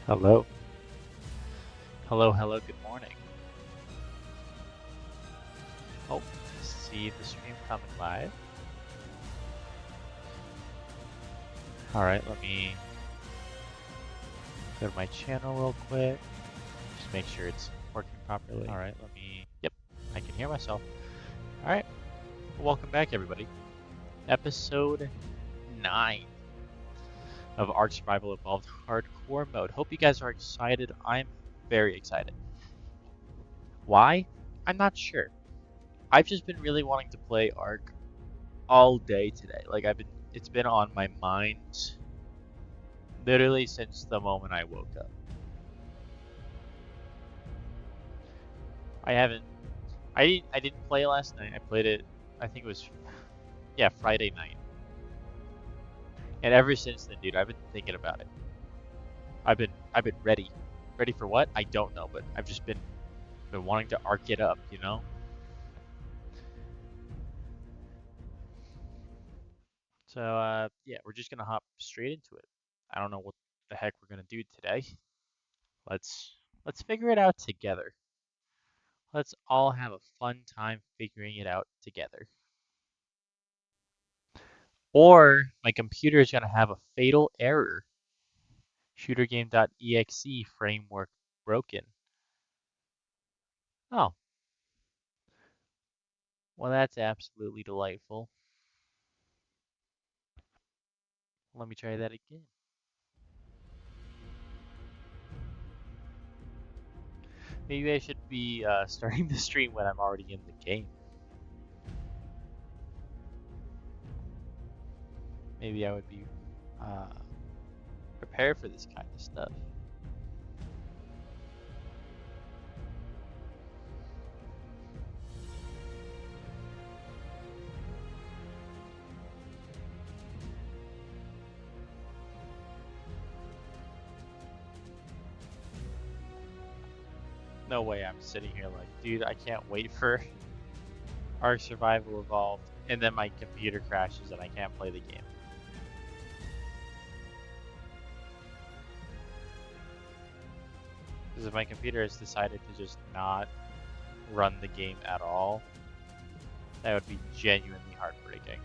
Hello. Hello, good morning. Oh, see the stream coming live. Alright, let me go to my channel real quick. Just make sure it's working properly. Alright, yep, I can hear myself. Alright, welcome back everybody. Episode 9 of ARK Survival Evolved Hardcore Mode. Hope you guys are excited. I'm very excited. Why? I'm not sure. I've just been really wanting to play ARK all day today. It's been on my mind literally since the moment I woke up. I haven't. I didn't play last night. I played it. I think it was, yeah, Friday night. And ever since then, dude, I've been thinking about it. I've been ready. Ready for what? I don't know, but I've just been wanting to arc it up, you know. So yeah, we're just gonna hop straight into it. I don't know what the heck we're gonna do today. Let's let's figure it out together. Let's all have a fun time figuring it out together. Or my computer is going to have a fatal error. Shootergame.exe framework broken. Oh, well, that's absolutely delightful. Let me try that again. Maybe I should be starting the stream when I'm already in the game. Maybe I would be uh, prepared for this kind of stuff. No way I'm sitting here like, dude, I can't wait for ARK Survival Evolved, and then my computer crashes and I can't play the game. Because if my computer has decided to just not run the game at all, that would be genuinely heartbreaking.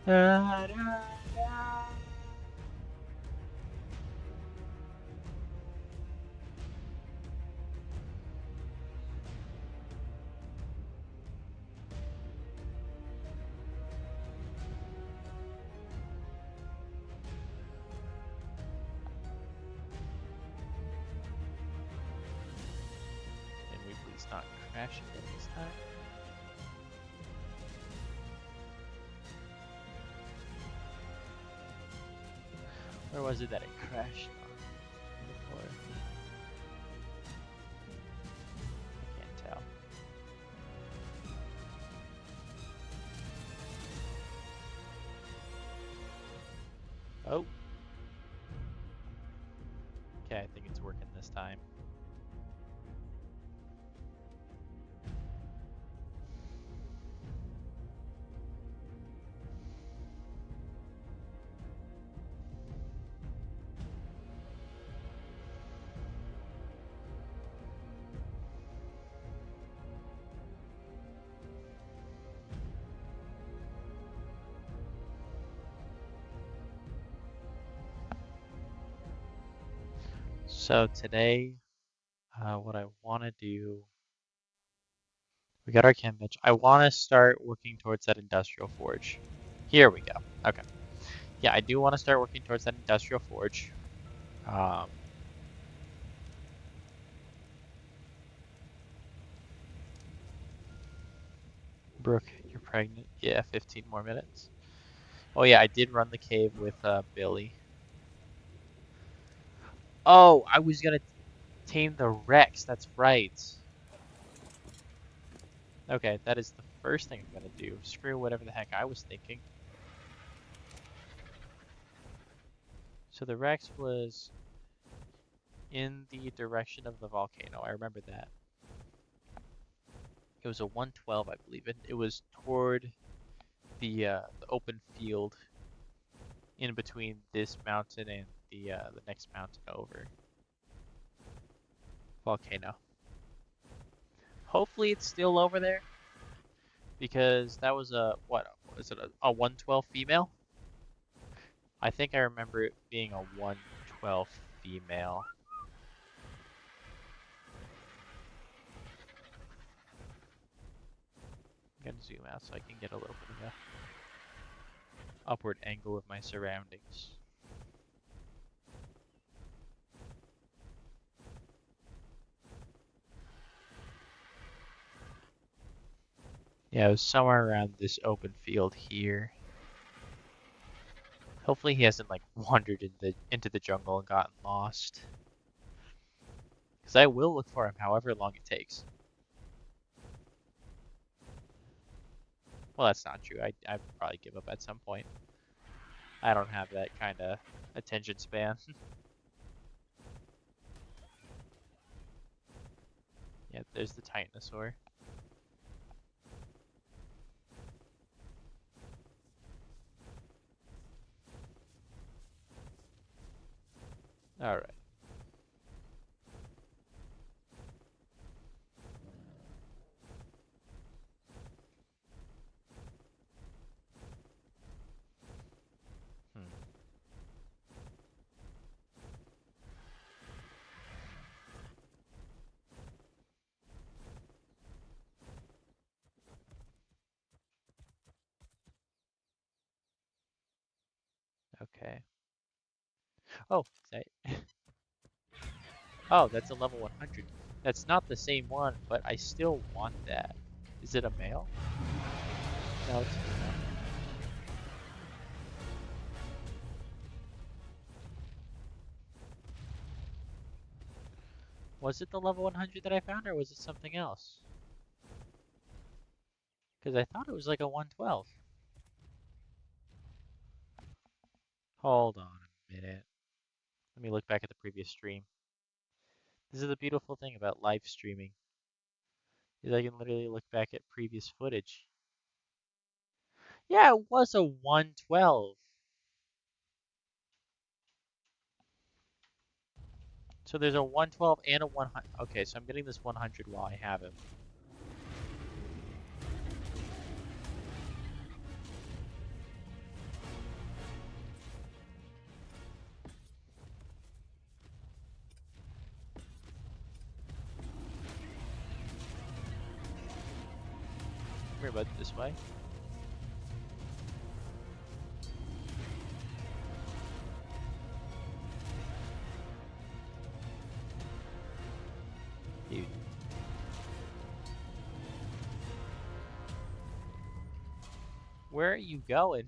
Da, da, da. Can we please not crash again this time? Where was it that it crashed on before? I can't tell. Oh. Okay, I think it's working this time. So today, what I want to do, we got our chem bench. I want to start working towards that industrial forge. Here we go. Okay. Yeah, I do want to start working towards that industrial forge. Um, Brooke, you're pregnant. Yeah, 15 more minutes. Oh yeah, I did run the cave with Billy. Oh, I was gonna tame the Rex. That's right. Okay, that is the first thing I'm gonna do. Screw whatever the heck I was thinking. So the Rex was in the direction of the volcano. I remember that. It was a 112, I believe. It was toward the open field in between this mountain and the next mountain over. Volcano. Hopefully it's still over there because that was a what was it a 112 female? I think I remember it being a 112 female. I'm gonna zoom out so I can get a little bit of a upward angle of my surroundings. Yeah, it was somewhere around this open field here. Hopefully he hasn't like wandered into the jungle and gotten lost. Because I will look for him however long it takes. Well, that's not true. I'd probably give up at some point. I don't have that kind of attention span. Yeah, there's the Titanosaur. Alright. Okay. Oh, oh, that's a level 100. That's not the same one, but I still want that. Is it a male? No, it's female. Was it the level 100 that I found, or was it something else? Because I thought it was like a 112. Hold on a minute. Let me look back at the previous stream. This is the beautiful thing about live streaming, is I can literally look back at previous footage. Yeah, it was a 112. So there's a 112 and a 100. Okay, so I'm getting this 100 while I have him. Come here, bud, this way. Dude. Where are you going?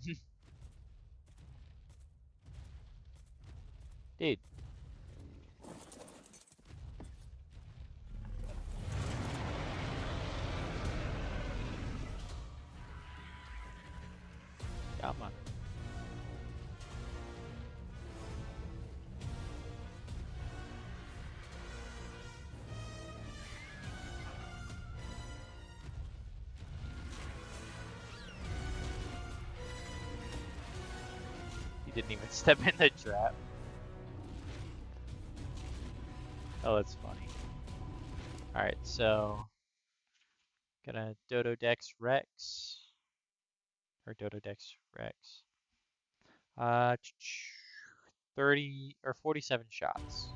Dude. Come on. He didn't even step in the trap. Oh, that's funny. Alright, so gonna Dododex Rex. Or Dododex Rex. 30 or 47 shots.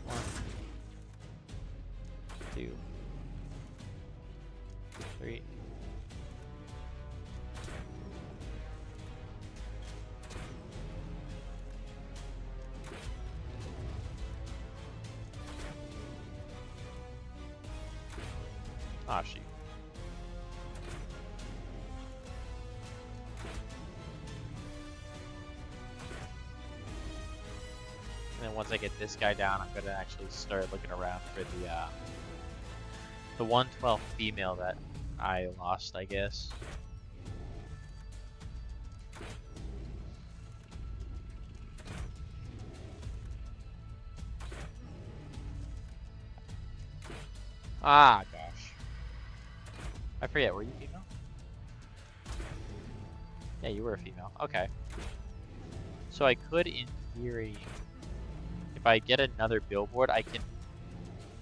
1, 2, 3. Ah, shoot. And then once I get this guy down, I'm gonna actually start looking around for the 112 female that I lost, I guess. Ah, gosh. I forget, were you female? Yeah, you were a female. Okay. So I could, in theory, if I get another billboard, I can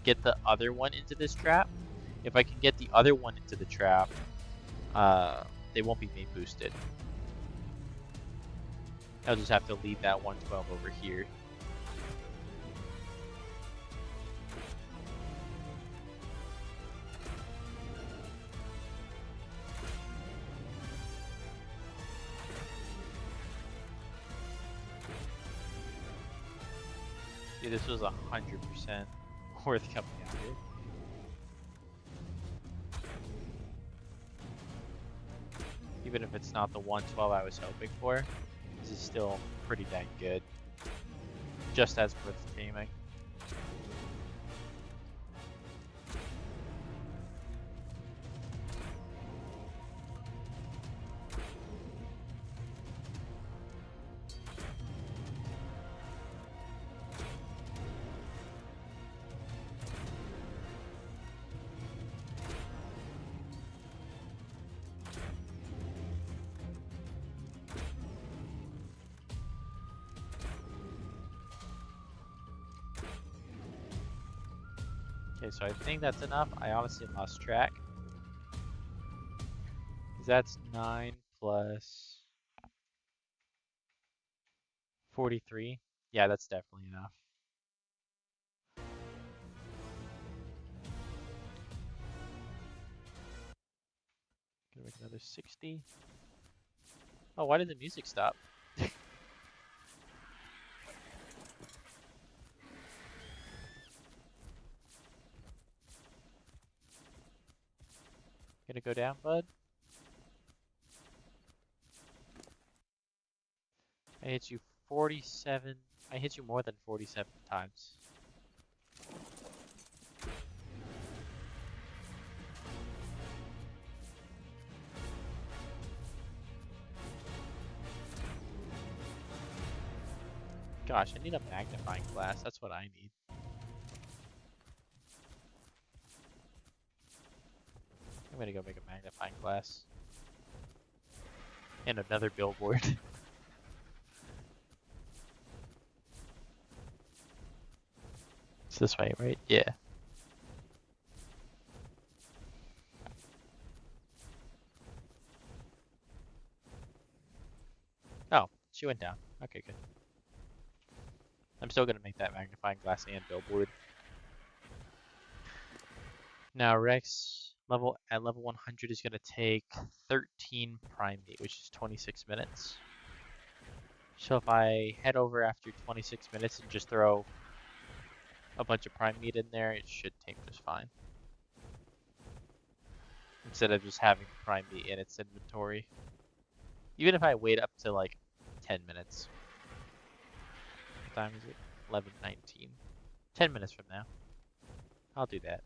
get the other one into this trap. If I can get the other one into the trap, they won't be mate boosted. I'll just have to leave that 112 over here. Dude, this was 100% worth coming out here. Even if it's not the 112 I was hoping for, this is still pretty dang good. Just as worth taming. Okay, so I think that's enough. I honestly lost track. Because that's 9 plus 43. Yeah, that's definitely enough. Gonna make another 60. Oh, why did the music stop? Gonna go down, bud? I hit you 47. I hit you more than 47 times. Gosh, I need a magnifying glass. That's what I need. I'm gonna go make a magnifying glass. And another billboard. It's this way, right? Yeah. Oh, she went down. Okay, good. I'm still gonna make that magnifying glass and billboard. Now Rex at level 100 is gonna take 13 prime meat, which is 26 minutes. So if I head over after 26 minutes and just throw a bunch of prime meat in there, it should tame just fine. Instead of just having prime meat in its inventory. Even if I wait up to like 10 minutes. What time is it? 11:19. 10 minutes from now. I'll do that.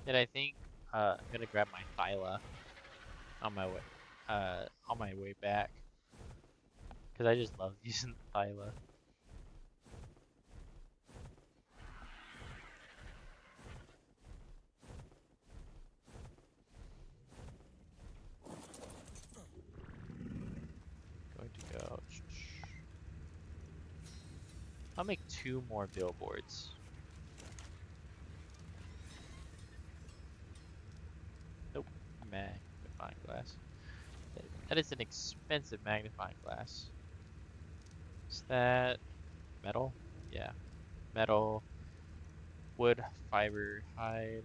And I think I'm gonna grab my Thyla on my way back. Cause I just love using the Thyla. Going to go. I'll make 2 more billboards. Nope, magnifying glass. That is an expensive magnifying glass. Is that metal? Yeah, metal, wood, fiber, hide,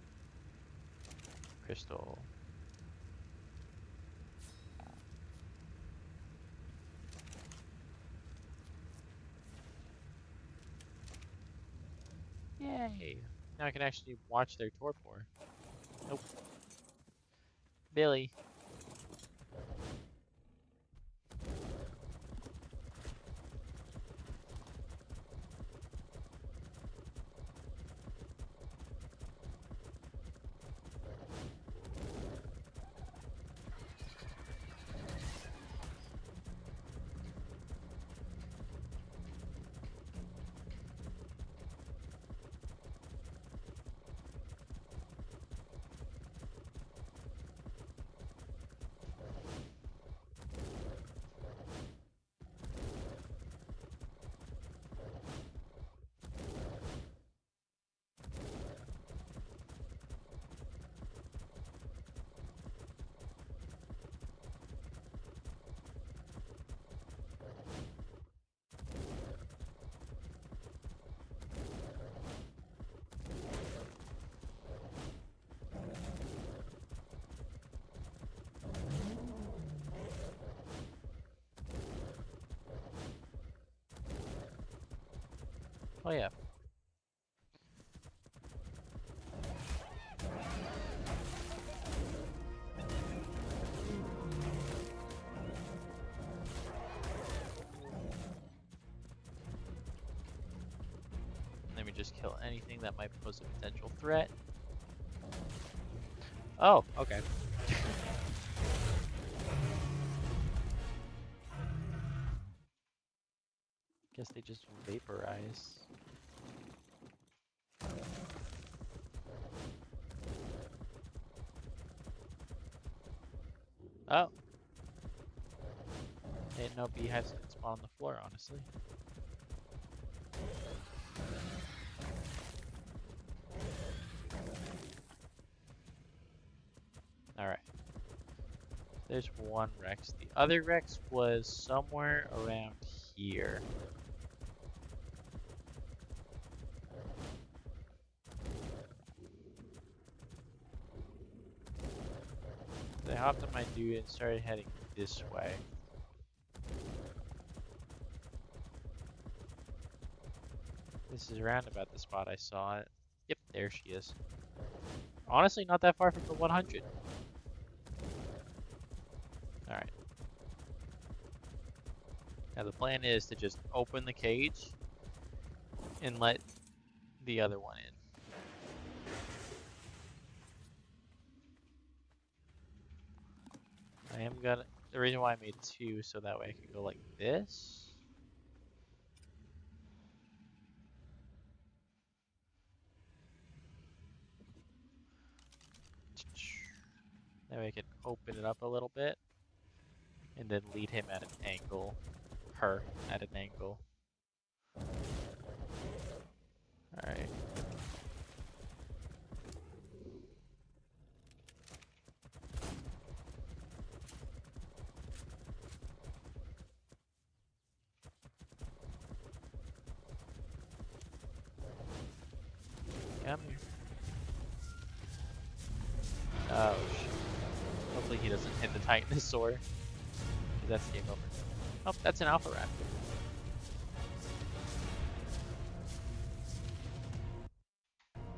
crystal. Yay! Now I can actually watch their torpor. Nope. Billy. Oh yeah. Let me just kill anything that might pose a potential threat. Oh, okay. Guess they just vaporize. Oh. I didn't know beehives could spawn on the floor, honestly. Alright. There's one Rex. The other Rex was somewhere around here. They hopped on my dude and started heading this way. This is around about the spot I saw it. Yep, there she is. Honestly, not that far from the 100. Alright. Now the plan is to just open the cage and let the other one in. I am gonna... The reason why I made two, so that way I can go like this. That way I can open it up a little bit. And then lead him at an angle. Her at an angle. Alright. Come here. Oh shoot. Hopefully he doesn't hit the Titanosaur. That's game over. Oh, that's an Alpha Raptor.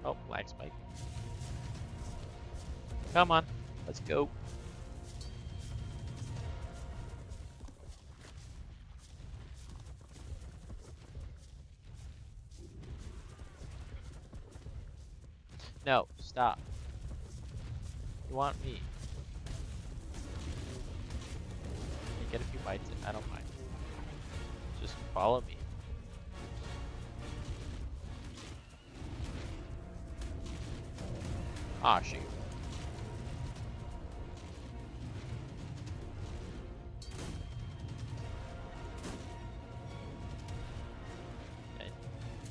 Oh, lag spike. Come on, let's go. No, stop. You want me? You get a few bites in, I don't mind. Just follow me. Ah, shoot. Okay.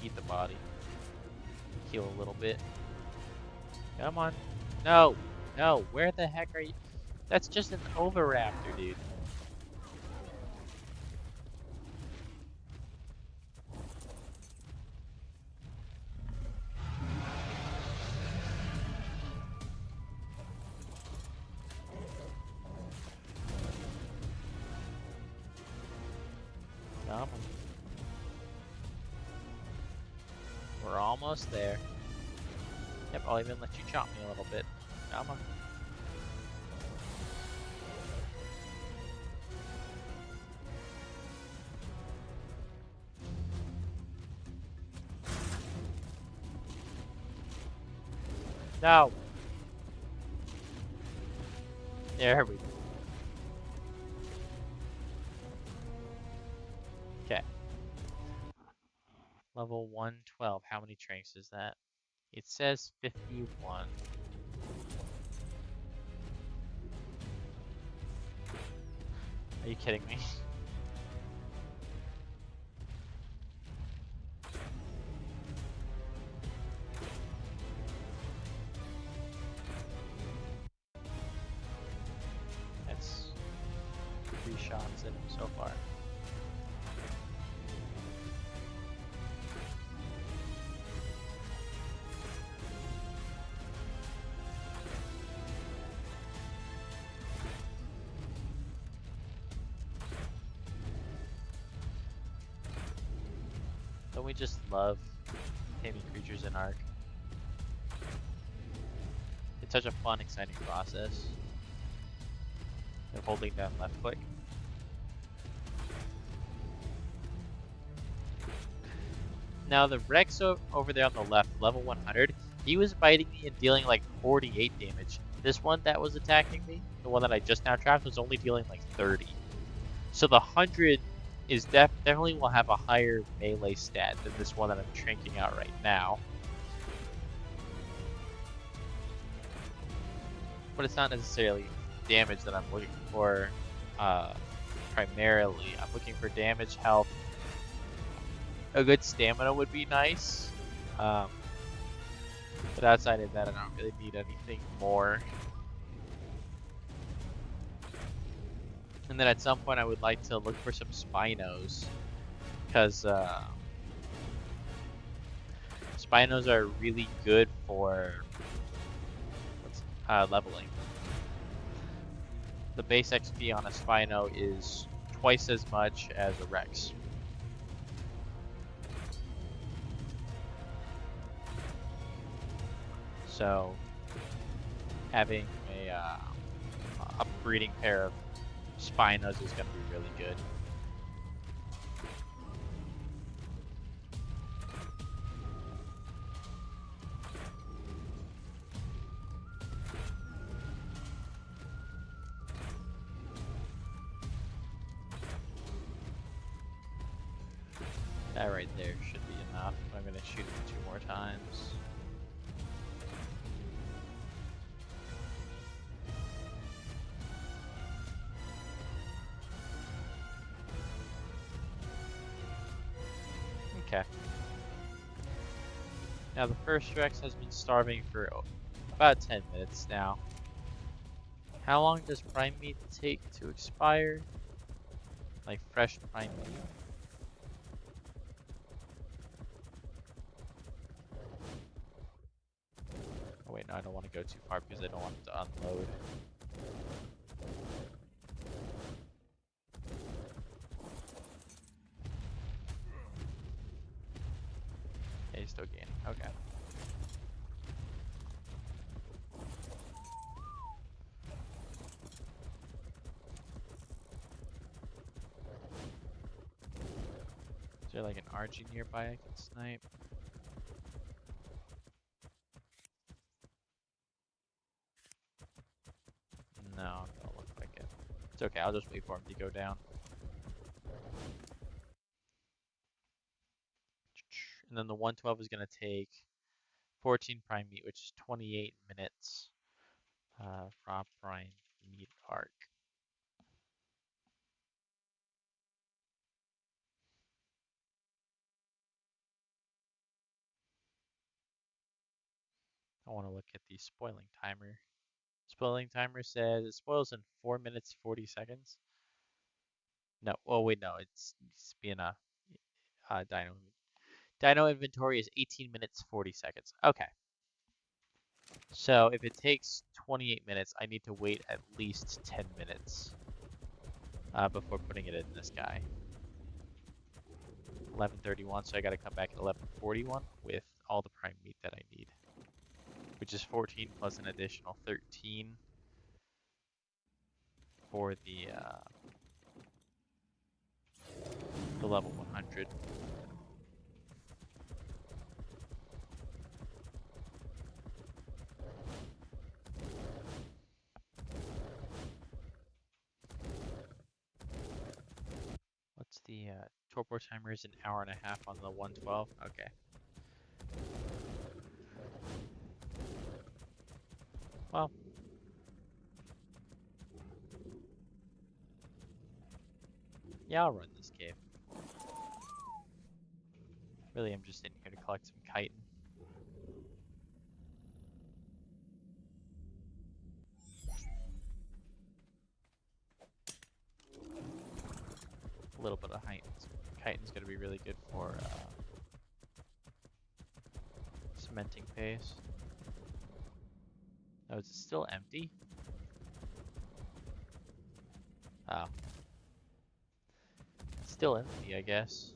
Eat the body. Heal a little bit. Come on. No! No! Where the heck are you? That's just an Oviraptor, dude. Come on. We're almost there. Yep, I'll even let you chop me a little bit. Come on. No! There we go. Okay. Level 112. How many tranks is that? It says 51. Are you kidding me? That's 3 shots in him so far. Don't we just love taming creatures in ARK? It's such a fun, exciting process. And holding down left click. Now the Rex over there on the left, level 100, he was biting me and dealing like 48 damage. This one that was attacking me, the one that I just now trapped, was only dealing like 30. So the 100 is definitely will have a higher melee stat than this one that I'm shrinking out right now. But it's not necessarily damage that I'm looking for primarily. I'm looking for damage, health. A good stamina would be nice. But outside of that, I don't really need anything more. And then at some point, I would like to look for some Spinos. Because Spinos are really good for leveling. The base XP on a Spino is twice as much as a Rex. So having a breeding pair of Spinos is going to be really good. That right there should be enough. I'm going to shoot it 2 more times. Okay. Now the first Rex has been starving for about 10 minutes now. How long does prime meat take to expire? Like fresh prime meat. Oh wait, no, I don't want to go too far because I don't want it to unload. Yeah, he's still gaining. Okay. Is there like an RG nearby I can snipe? No, it don't look like it. It's okay, I'll just wait for him to go down. And then the 112 is going to take 14 prime meat, which is 28 minutes from prime meat ARK. I want to look at the spoiling timer. Spoiling timer says it spoils in 4 minutes 40 seconds. No, oh wait, no, it's being a dino. Dino inventory is 18 minutes 40 seconds. Okay. So if it takes 28 minutes, I need to wait at least 10 minutes before putting it in this guy. 11:31, so I gotta come back at 11:41 with all the prime meat that I need, which is 14 plus an additional 13 for the level 100. What's the torpor timer is an hour and a half on the 112? Okay. Well. Yeah, I'll run this cave. Really, I'm just in here to collect some chitin. A little bit of chitin's gonna be really good for cementing paste. Oh, is it still empty? Oh. It's still empty, I guess.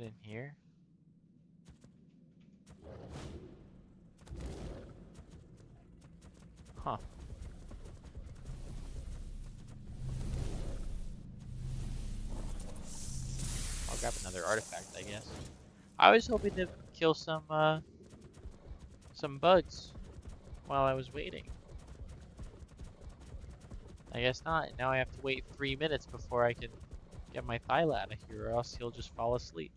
in here? Huh. I'll grab another artifact, I guess. I was hoping to kill some bugs while I was waiting. I guess not. Now I have to wait 3 minutes before I can get my Thyla out of here, or else he'll just fall asleep.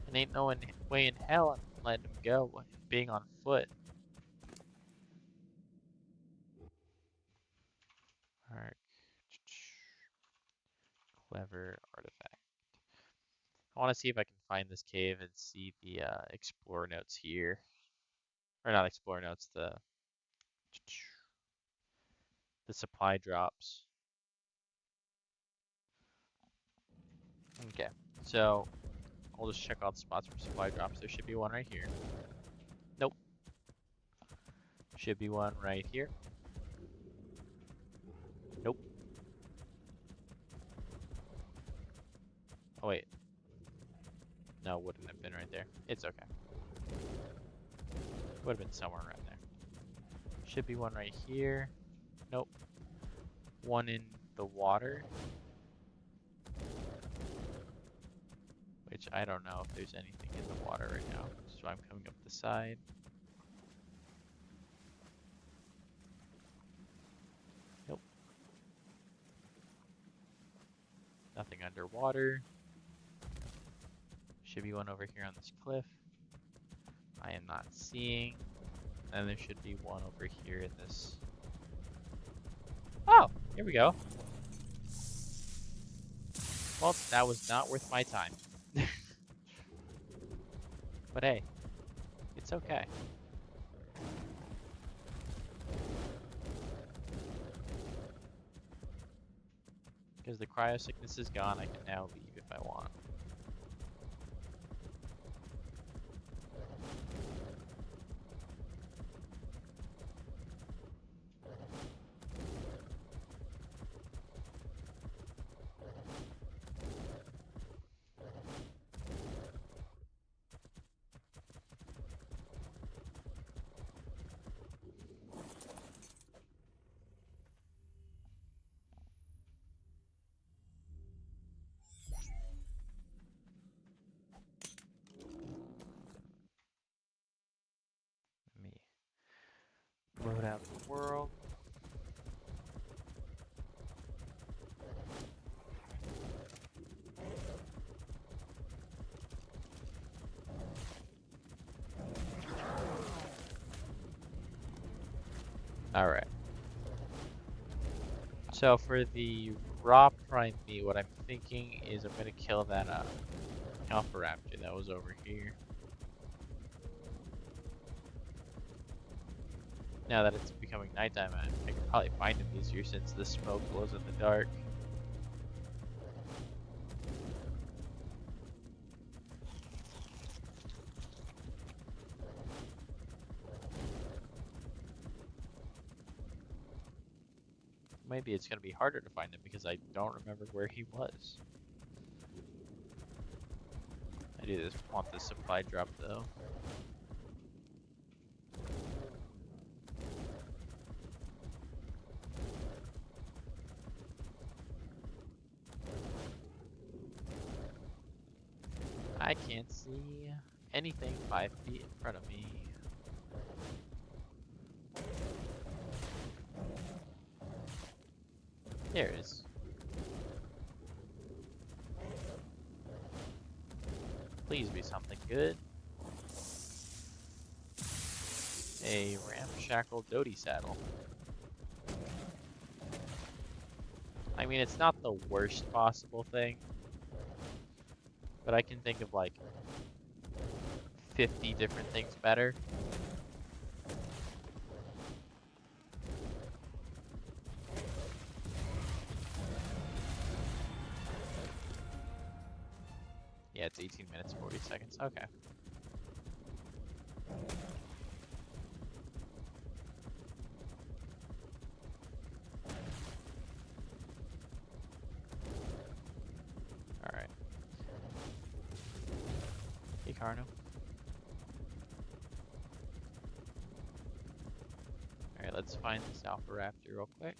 And ain't no way in hell I'm letting him go, being on foot. ARK. Clever artifact. I want to see if I can find this cave and see the explorer notes here. Or not explorer notes, the supply drops. Okay, so I'll just check all the spots for supply drops. There should be one right here. Nope. Should be one right here. Nope. Oh wait. No, wouldn't have been right there. It's okay. Would have been somewhere around there. Should be one right here. Nope. One in the water. Which I don't know if there's anything in the water right now. So I'm coming up the side. Nope. Nothing underwater. Should be one over here on this cliff. I am not seeing. And there should be one over here in this. Oh, here we go. Well, that was not worth my time. But hey, it's okay. Because the cryo sickness is gone, I can now leave if I want. Load out the world. Alright. So for the raw prime meat, what I'm thinking is I'm gonna kill that alpha raptor that was over here. Now that it's becoming nighttime, I can probably find him easier since the smoke glows in the dark. Maybe it's going to be harder to find him because I don't remember where he was. I do want the supply drop though. I can't see anything 5 feet in front of me. There it is. Please be something good. A ramshackle Doty saddle. I mean, it's not the worst possible thing, but I can think of like 50 different things better. Yeah, it's 18 minutes, 40 seconds. Okay. Alright. Darno. Alright, let's find this Alpha Raptor real quick.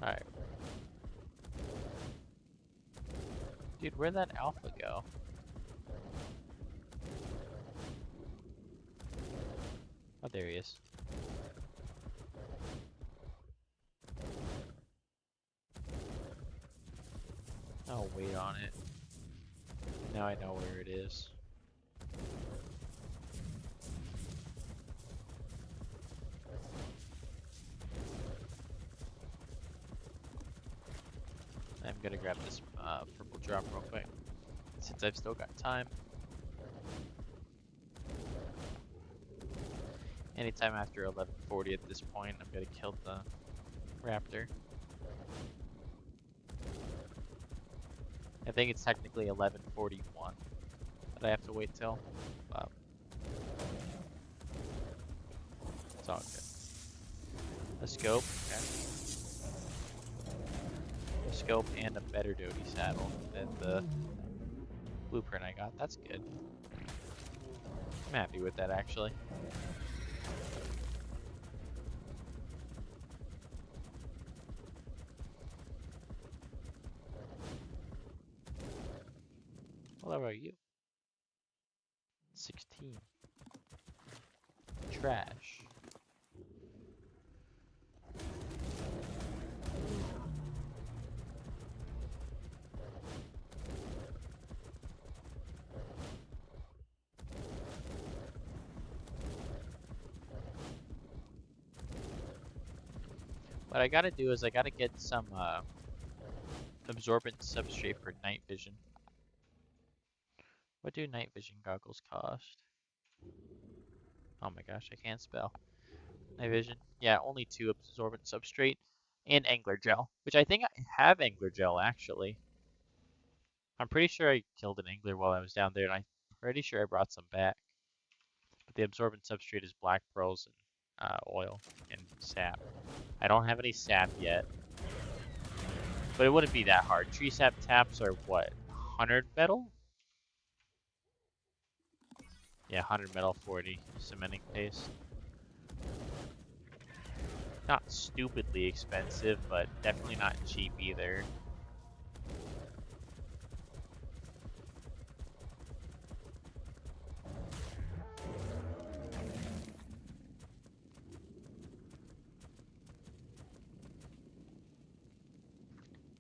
Alright. Dude, where'd that Alpha go? Oh, there he is. I'll wait on it. Now I know where it is. I'm gonna grab this purple drop real quick, since I've still got time. Anytime after 11:40 at this point, I'm gonna kill the raptor. I think it's technically 11:41 that I have to wait till. It's all good. A scope, okay. A scope and a better Doty saddle than the blueprint I got. That's good. I'm happy with that, actually. What about you? 16. Trash. What I gotta do is I gotta get some absorbent substrate for night vision. What do night vision goggles cost? Oh my gosh, I can't spell. Night vision. Yeah, only 2 absorbent substrate and angler gel, which I think I have angler gel actually. I'm pretty sure I killed an angler while I was down there, and I'm pretty sure I brought some back. But the absorbent substrate is black pearls and oil and sap. I don't have any sap yet, but it wouldn't be that hard. Tree sap taps are what, 100 metal? Yeah, 100 metal, 40 cementing paste. Not stupidly expensive, but definitely not cheap either.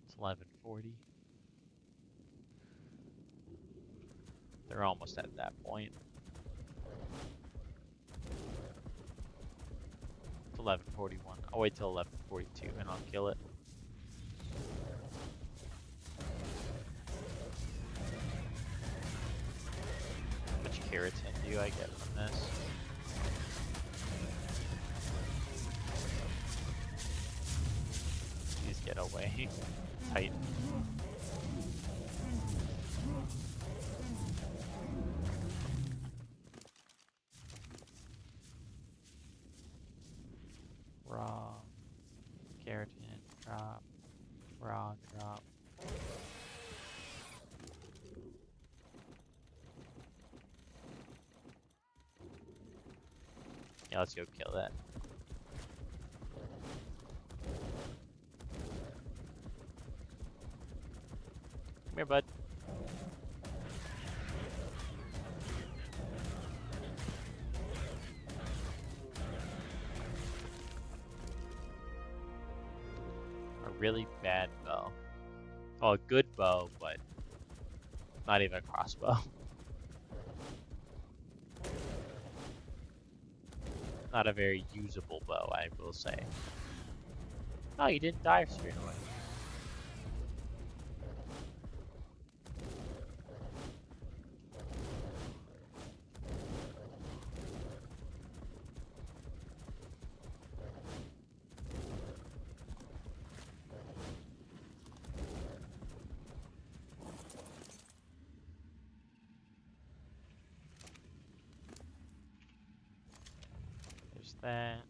It's 11:40. They're almost at that point. It's 11:41. I'll wait till 11:42 and I'll kill it. How much keratin do I get from this? Please get away. Tight. Raw. Keratin. Drop. Raw. Drop. Yeah, let's go kill that. Come here, bud. A really bad bow. Oh, a good bow, but not even a crossbow. Not a very usable bow, I will say. Oh, you didn't die straight away. There's that.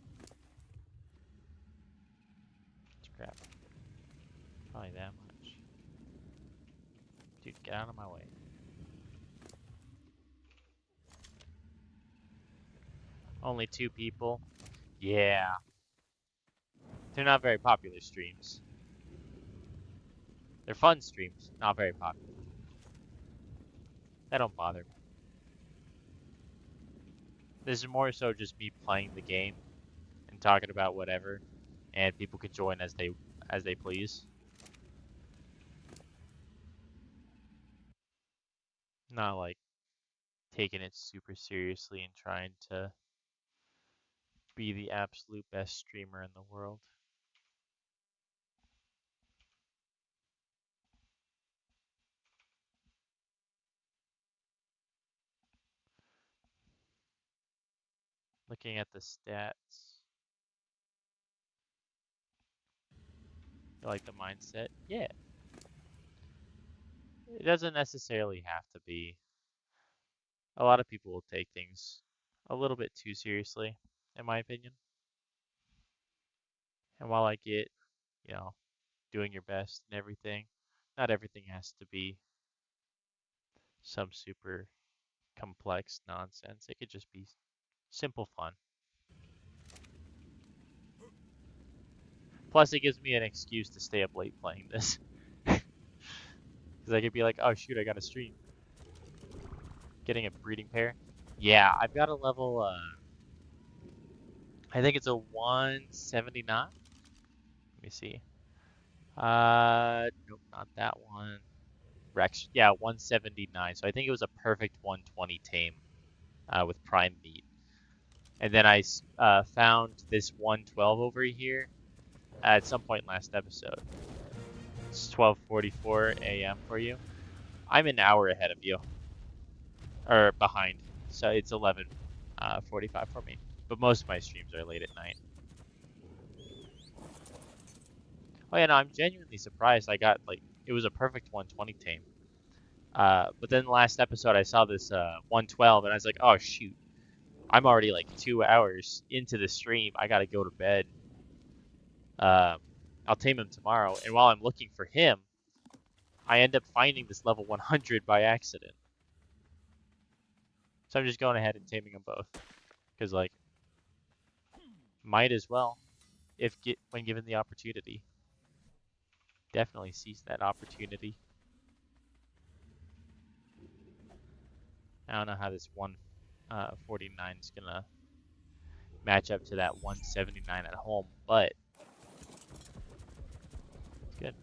Scrap. Probably that much. Dude, get out of my way. Only 2 people. Yeah. They're not very popular streams. They're fun streams, not very popular. That don't bother me. This is more so just me playing the game and talking about whatever, and people can join as they please. Not like taking it super seriously and trying to be the absolute best streamer in the world. Looking at the stats. You like the mindset? Yeah. It doesn't necessarily have to be. A lot of people will take things a little bit too seriously, in my opinion. And while I get, you know, doing your best and everything, not everything has to be some super complex nonsense. It could just be simple fun. Plus, it gives me an excuse to stay up late playing this. Because I could be like, oh shoot, I got a stream. Getting a breeding pair. Yeah, I've got a level, I think it's a 179. Let me see. Nope, not that one. Rex, yeah, 179. So I think it was a perfect 120 tame with prime meat. And then I found this 112 over here at some point last episode. It's 12:44 a.m. for you. I'm an hour ahead of you, or behind. So it's 11:45 for me. But most of my streams are late at night. Oh yeah, no, I'm genuinely surprised. I got like it was a perfect 120 tame. But then the last episode I saw this 112 and I was like, oh shoot, I'm already like 2 hours into the stream. I gotta go to bed. Um, I'll tame him tomorrow. And while I'm looking for him, I end up finding this level 100 by accident. So I'm just going ahead and taming them both. Because, like, might as well, when given the opportunity. Definitely seize that opportunity. I don't know how this 149 is going to match up to that 179 at home, but it's good.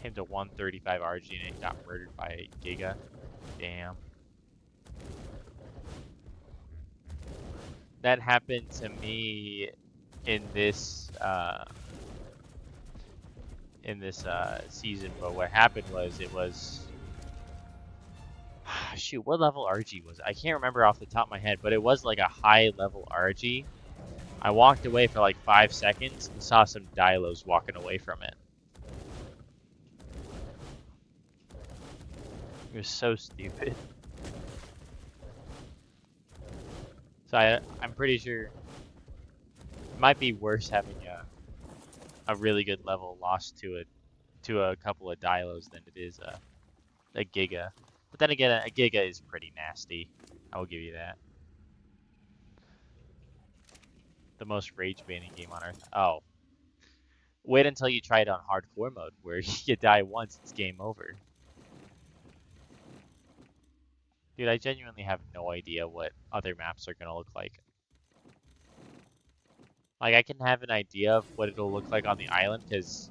Tamed a 135 RG and it got murdered by a Giga. Damn. That happened to me in this season, but what happened was it was shoot, what level RG was it? I can't remember off the top of my head, but it was like a high level RG. I walked away for like 5 seconds and saw some Dilos walking away from it. It was so stupid. So I'm pretty sure it might be worse having a really good level lost to a couple of Dilos than it is a Giga. But then again, a Giga is pretty nasty. I will give you that. The most rage banning game on earth. Oh. Wait until you try it on hardcore mode, where you die once, it's game over. Dude, I genuinely have no idea what other maps are gonna look like. Like, I can have an idea of what it'll look like on the island, because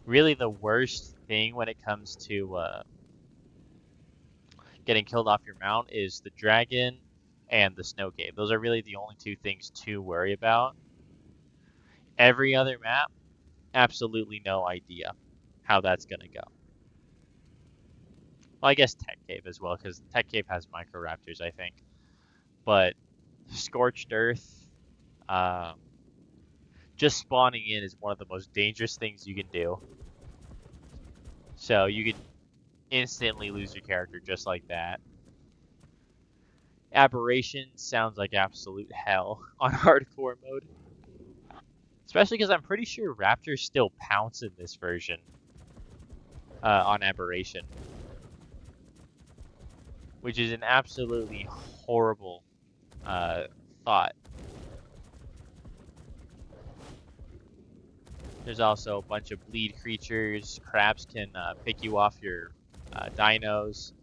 really the worst thing when it comes to getting killed off your mount is the dragon and the snow cave. Those are really the only 2 things to worry about. Every other map, absolutely no idea how that's gonna go. Well, I guess Tech Cave as well, because Tech Cave has Microraptors, I think. But Scorched Earth, um, just spawning in is one of the most dangerous things you can do. So you can instantly lose your character just like that. Aberration sounds like absolute hell on hardcore mode. Especially because I'm pretty sure Raptors still pounce in this version on Aberration. Which is an absolutely horrible thought. There's also a bunch of bleed creatures. Crabs can pick you off your dinos.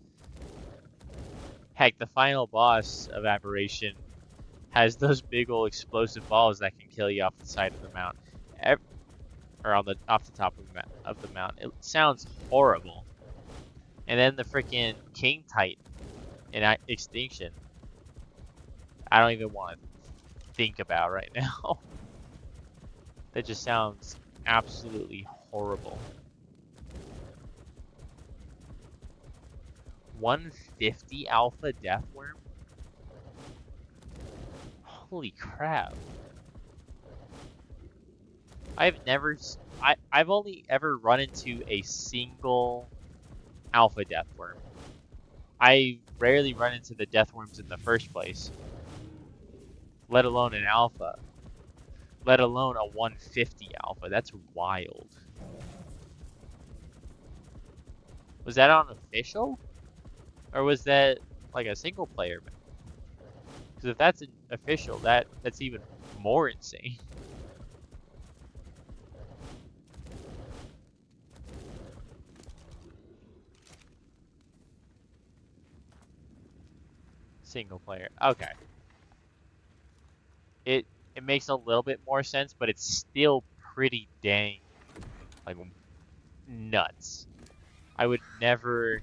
Heck, the final boss of Aberration has those big old explosive balls that can kill you off the side of the mountain, or on the off the top of the mountain. It sounds horrible. And then the freaking King Titan in Extinction. I don't even want to think about right now. That just sounds absolutely horrible. 150 alpha deathworm? Holy crap. I've only ever run into a single alpha deathworm. I rarely run into the deathworms in the first place, let alone an alpha, let alone a 150 alpha. That's wild. Was that on official? Or was that like a single player? Because if that's an official, that's even more insane. Single player. Okay. It makes a little bit more sense, but it's still pretty dang like nuts. I would never.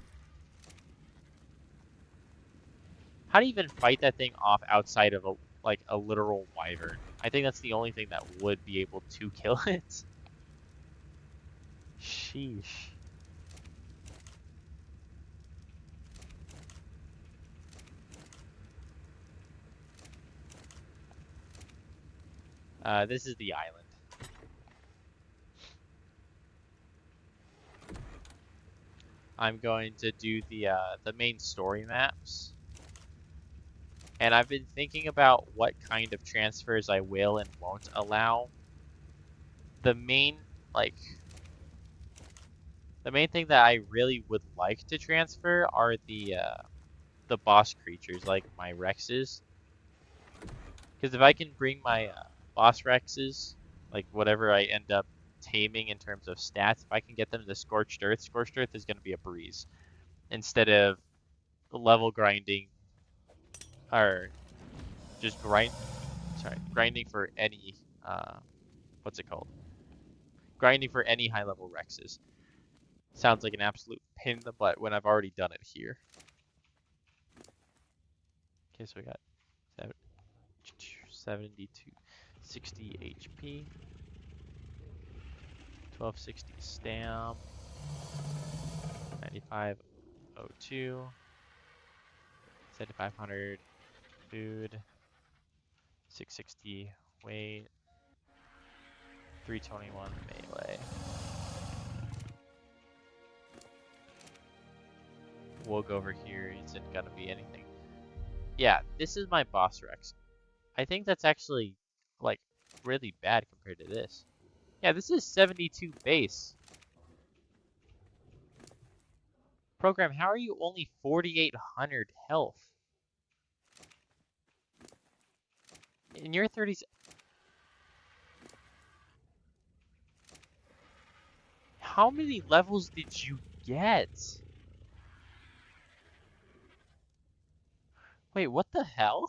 How do you even fight that thing off outside of a literal wyvern? I think that's the only thing that would be able to kill it. Sheesh. This is the island. I'm going to do the main story maps. And I've been thinking about what kind of transfers I will and won't allow. The main the main thing that I really would like to transfer are the boss creatures like my Rexes. Because if I can bring my boss Rexes, like whatever I end up taming in terms of stats, if I can get them to Scorched Earth is going to be a breeze. Instead of level grinding, or just grinding for any, what's it called? Grinding for any high level Rexes. Sounds like an absolute pain in the butt when I've already done it here. Okay, so we got 72, 60 HP, 1260 stam, 9502, 7500 food, 660 weight, 321 melee. We'll go over here, isn't gonna be anything. Yeah, this is my boss Rex. I think that's actually, like, really bad compared to this. Yeah, this is 72 base. Program, how are you only 4,800 health? In your 30s... How many levels did you get? Wait, what the hell?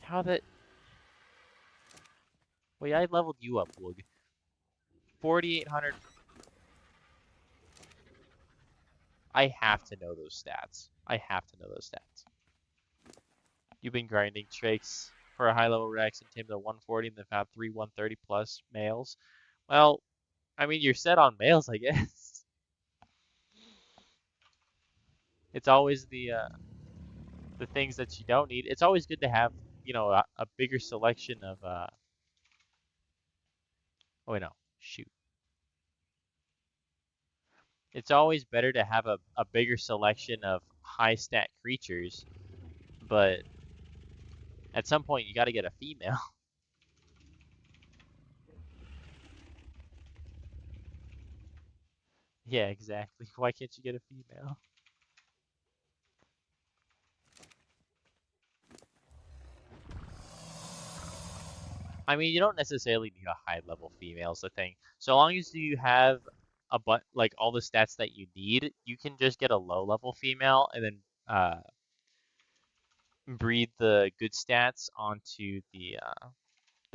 How that... Wait, I leveled you up, Woog. 4,800... I have to know those stats. I have to know those stats. You've been grinding tricks for a high-level Rex and tamed the 140 and then found 3 130 plus males. Well, I mean, you're set on males, I guess. It's always the things that you don't need. It's always good to have, you know, a bigger selection of oh wait, no, shoot. It's always better to have a bigger selection of high stat creatures, but at some point you got to get a female. Yeah, exactly. Why can't you get a female? I mean, you don't necessarily need a high level female is the thing. So long as you have like all the stats that you need, you can just get a low level female and then breed the good stats onto the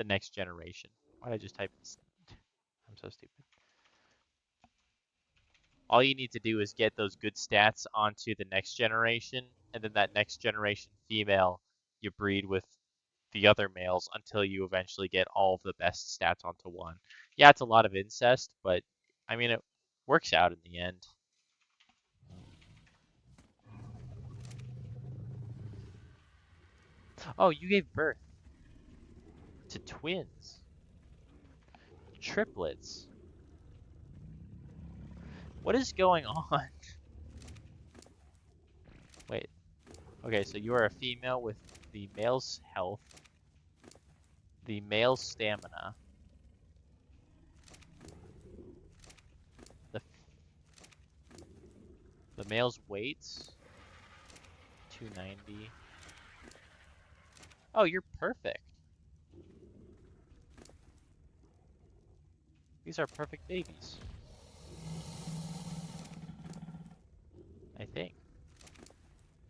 next generation. Why did I just type this? I'm so stupid. All you need to do is get those good stats onto the next generation, and then that next generation female you breed with the other males until you eventually get all of the best stats onto one. Yeah, it's a lot of incest, but I mean, it works out in the end. Oh, you gave birth to twins, triplets. What is going on? Wait. Okay, so you are a female with the male's health, the male's stamina, the the male's weight, 290. Oh, you're perfect. These are perfect babies. I think.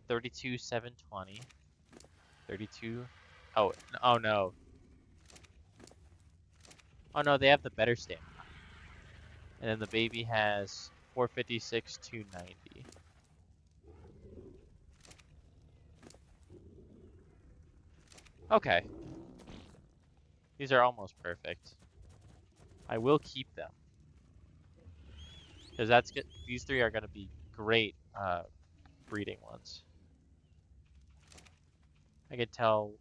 32, 720. 32. Oh, oh no. Oh no, they have the better stamina. And then the baby has 456, 290. Okay. These are almost perfect. I will keep them. Because that's good. These three are going to be great breeding ones. I can tell.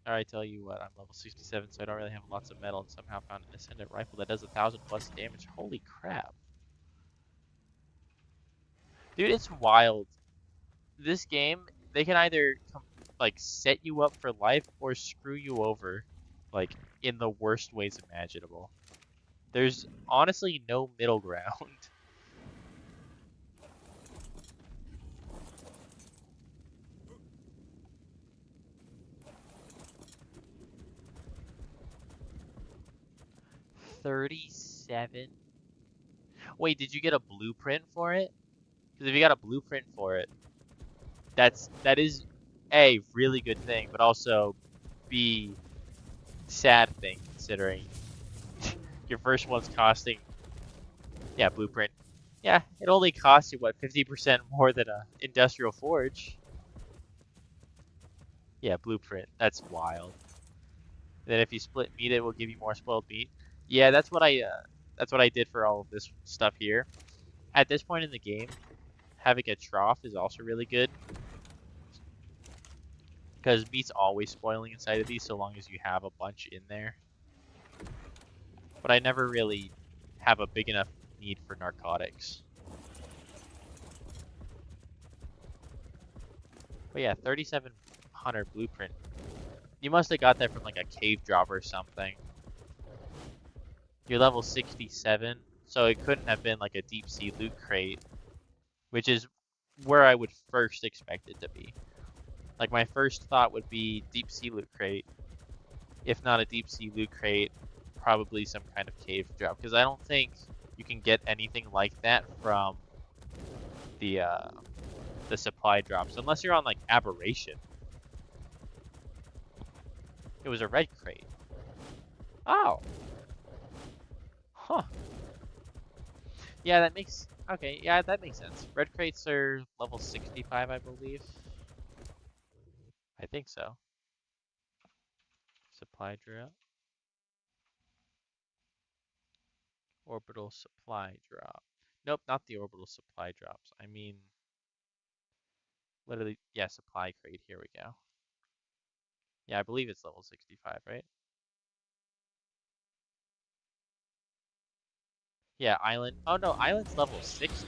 Or I tell you what, I'm level 67, so I don't really have lots of metal, and somehow found an ascendant rifle that does 1,000 plus damage. Holy crap. Dude, it's wild. This game, they can either like set you up for life or screw you over, like in the worst ways imaginable. There's honestly no middle ground. $37. Wait, did you get a blueprint for it? Because if you got a blueprint for it, that is A, really good thing, but also B, sad thing considering your first one's costing, yeah, blueprint. Yeah, it only costs you what, 50% more than a industrial forge. Yeah, blueprint. That's wild. Then if you split meat, it will give you more spoiled meat. Yeah, that's what I did for all of this stuff here. At this point in the game, having a trough is also really good because meat's always spoiling inside of these so long as you have a bunch in there. But I never really have a big enough need for narcotics. But yeah, 3,700 blueprint. You must have got that from like a cave drop or something. You're level 67, so it couldn't have been like a deep sea loot crate, which is where I would first expect it to be. Like my first thought would be deep sea loot crate. If not a deep sea loot crate, probably some kind of cave drop, because I don't think you can get anything like that from the supply drops unless you're on like aberration. It was a red crate. Oh. Huh. Yeah, that makes okay, yeah, that makes sense. Red crates are level 65, I believe. I think so. Supply drop. Orbital supply drop. Nope, not the orbital supply drops. I mean, literally, yeah, supply crate. Here we go. Yeah, I believe it's level 65, right? Yeah, island. Oh no, island's level 60.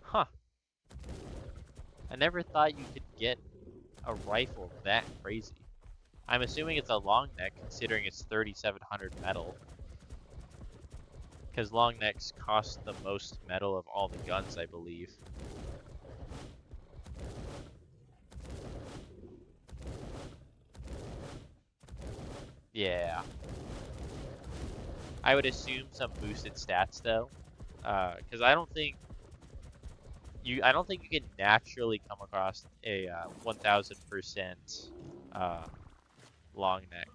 Huh. I never thought you could get a rifle that crazy. I'm assuming it's a long neck considering it's 3,700 metal. Because long necks cost the most metal of all the guns, I believe. Yeah. I would assume some boosted stats though. Because I don't think you can naturally come across a 1000% long neck.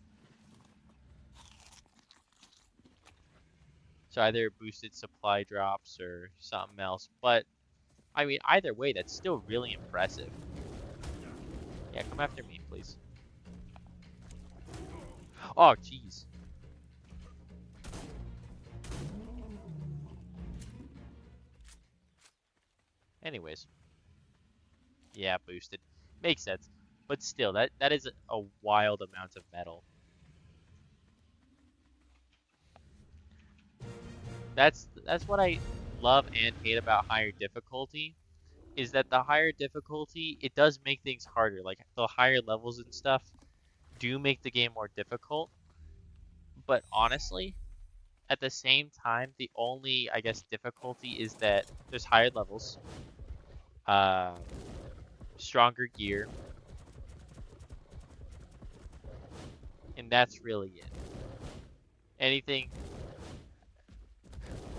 So either boosted supply drops or something else. But I mean, either way, that's still really impressive. Yeah, come after me, please. Oh, jeez. Anyways, yeah, boosted. Makes sense. But still, that is a wild amount of metal. That's what I love and hate about higher difficulty, is that the higher difficulty, it does make things harder. Like the higher levels and stuff do make the game more difficult, but honestly, at the same time, the only, I guess, difficulty is that there's higher levels, uh, stronger gear, and that's really it. Anything,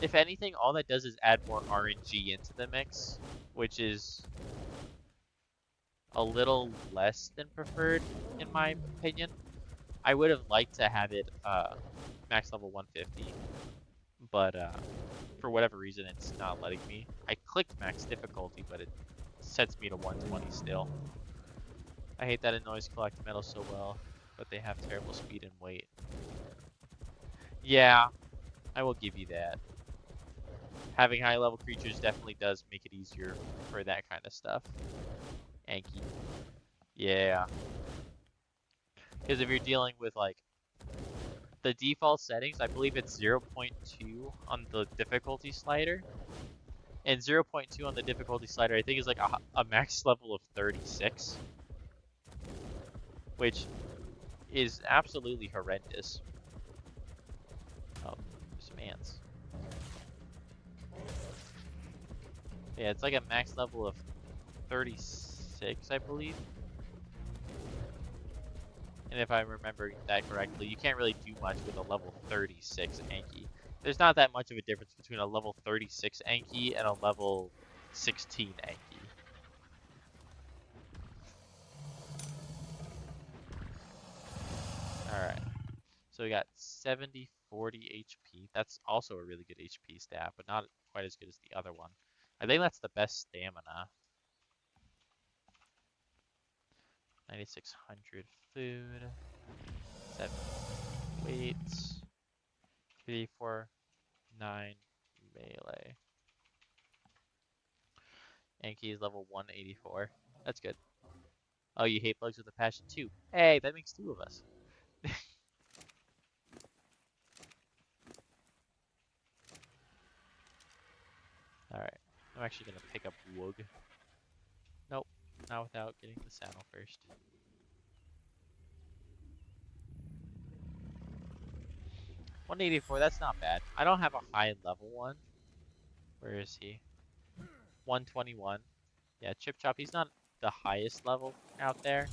if anything, all that does is add more RNG into the mix, which is a little less than preferred, in my opinion. I would have liked to have it max level 150, but for whatever reason, it's not letting me. I clicked max difficulty, but it sets me to 120 still. I hate that annoys collect metal so well, but they have terrible speed and weight. Yeah, I will give you that. Having high level creatures definitely does make it easier for that kind of stuff. Anki. Yeah. Because if you're dealing with like the default settings, I believe it's 0.2 on the difficulty slider. And 0.2 on the difficulty slider, I think, is like a max level of 36. Which is absolutely horrendous. Oh, some ants. Yeah, it's like a max level of 36, I believe. And if I remember that correctly, you can't really do much with a level 36 Anki. There's not that much of a difference between a level 36 Anki and a level 16 Anki. Alright. So we got 70, 40 HP. That's also a really good HP stat, but not quite as good as the other one. I think that's the best stamina. 9,600 food. 7 weight. 349 melee. Anki is level 184. That's good. Oh, you hate bugs with a passion too. Hey, that makes two of us. Alright. I'm actually gonna pick up Woog. Nope. Not without getting the saddle first. 184, that's not bad. I don't have a high level one. Where is he? 121. Yeah, Chip Chop, he's not the highest level out there.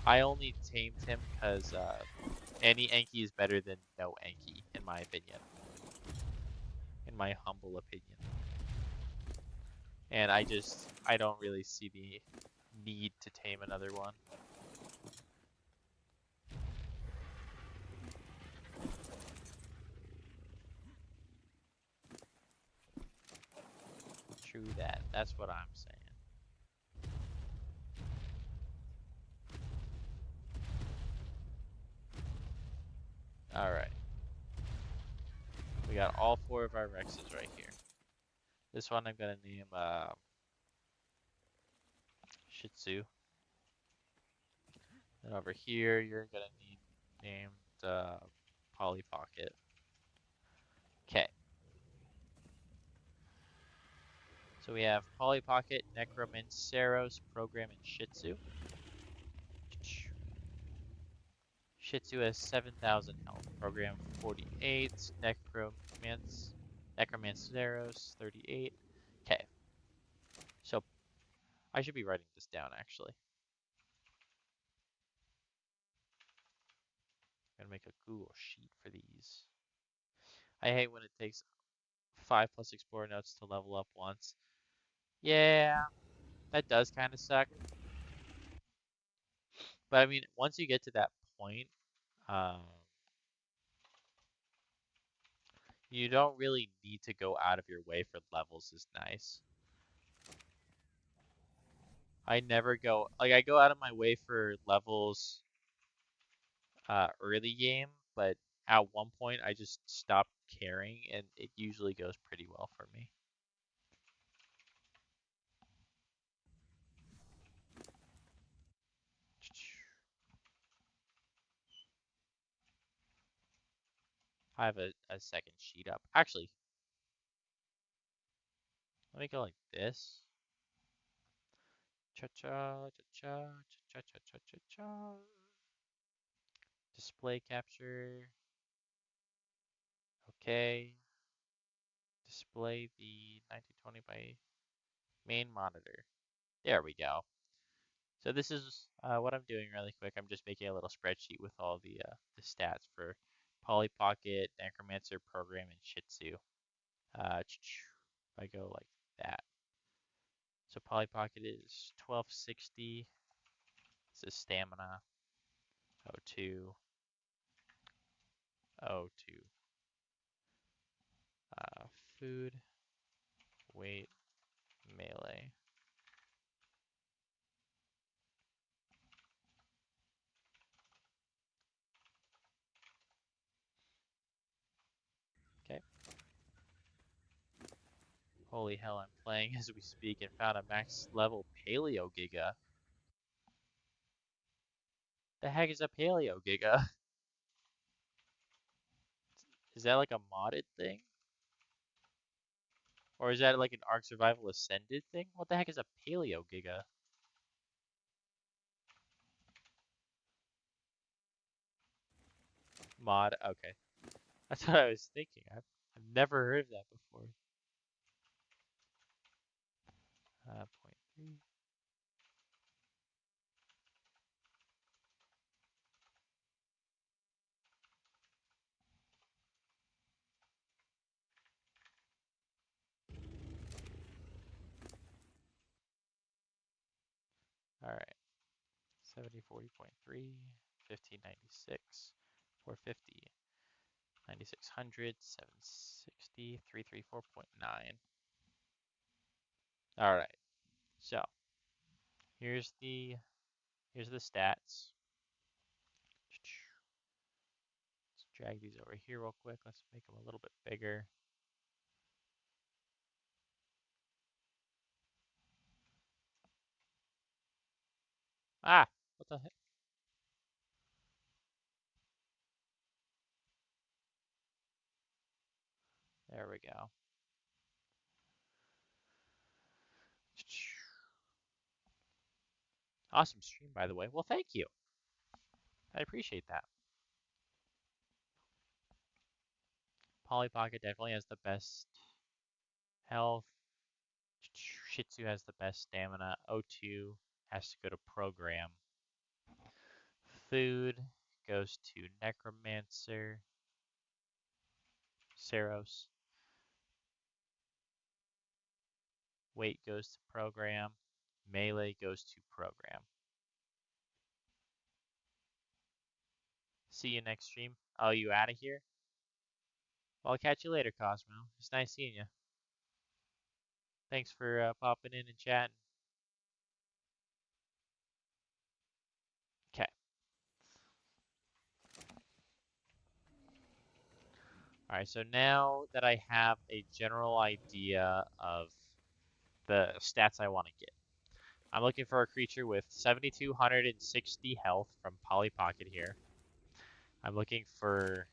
I only tamed him because any Anki is better than no Anki, in my opinion. In my humble opinion. And I don't really see the need to tame another one. True that. That's what I'm saying. We got all 4 of our Rexes right here. This one I'm gonna name Shih Tzu. And over here you're gonna need named Polly Pocket. Okay. So we have Polly Pocket, Necromanceros, Program, and Shih Tzu. Shih Tzu has 7,000 health. Program 48. Necromanceros 38. Okay. So I should be writing this down actually. I'm gonna make a Google sheet for these. I hate when it takes 5+ Explorer notes to level up once. Yeah, that does kind of suck. But I mean, once you get to that point, um, you don't really need to go out of your way for levels is nice. I never go, like I go out of my way for levels early game, but at one point I just stopped caring and it usually goes pretty well for me. I have a second sheet up. Actually, let me go like this. Cha-cha, cha-cha, cha-cha, cha-cha, cha. Display capture. Okay. Display the 1920 by main monitor. There we go. So this is what I'm doing really quick. I'm just making a little spreadsheet with all the stats for Polly Pocket, Necromancer, Program, and Shih Tzu. If I go like that. So Polly Pocket is 1260. This is stamina. 02. 02. Food, weight, melee. Okay. Holy hell, I'm playing as we speak and found a max level Paleo Giga. The heck is a Paleo Giga? Is that like a modded thing? Or is that like an Ark Survival Ascended thing? What the heck is a Paleo Giga? Mod, okay. That's what I was thinking. I've never heard of that before. 0.3. Alright. 70, 40.3, 1596, 450, 9600, 760, 334.9. Alright. So here's the stats. Let's drag these over here real quick. Let's make them a little bit bigger. Ah, what the heck? There we go. Awesome stream, by the way. Well, thank you. I appreciate that. Polly Pocket definitely has the best health. Shih Tzu has the best stamina. O2 has to go to Program. Food goes to Necromancer. Saros. Weight goes to Program. Melee goes to Program. See you next stream. Oh, you out of here? Well, I'll catch you later, Cosmo. It's nice seeing you. Thanks for popping in and chatting. Okay. Alright, so now that I have a general idea of the stats I want to get, I'm looking for a creature with 7,260 health from Polly Pocket here. I'm looking for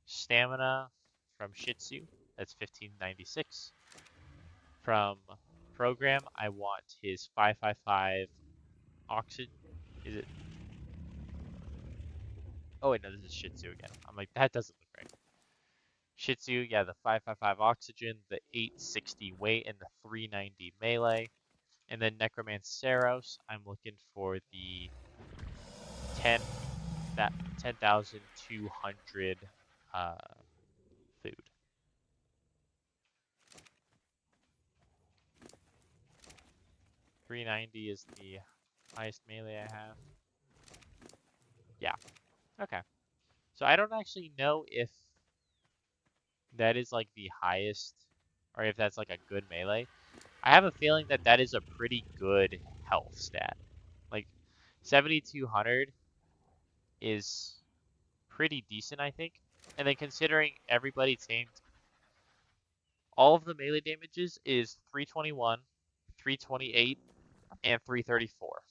stamina from Shih Tzu, that's 1596. From Program, I want his 555 oxygen. Is it? Oh wait, no, this is Shih Tzu again. I'm like, that doesn't look right. Shih Tzu, yeah, the 555 oxygen, the 860 weight, and the 390 melee. And then Necromanceros, I'm looking for the 10 that 10,200 food. 390 is the highest melee I have. Yeah. Okay. So I don't actually know if that is like the highest or if that's like a good melee. I have a feeling that that is a pretty good health stat. Like 7,200 is pretty decent, I think. And then considering everybody tamed, all of the melee damages is 321, 328, and 334.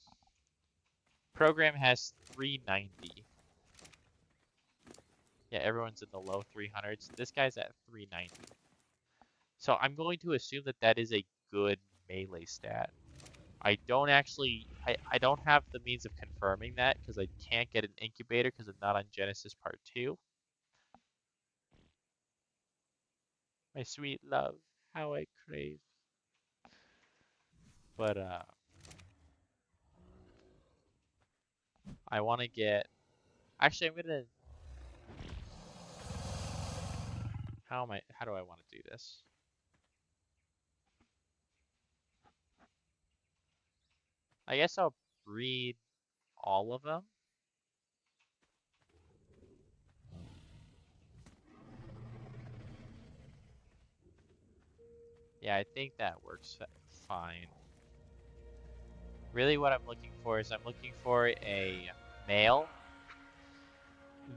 Program has 390. Yeah, everyone's in the low 300s. This guy's at 390. So I'm going to assume that that is a good melee stat. I don't actually, I don't have the means of confirming that because I can't get an incubator because I'm not on Genesis Part 2. My sweet love, how I crave. But I want to get, actually I'm gonna, how do I want to do this? I guess I'll breed all of them. Yeah, I think that works fine. Really what I'm looking for is I'm looking for a male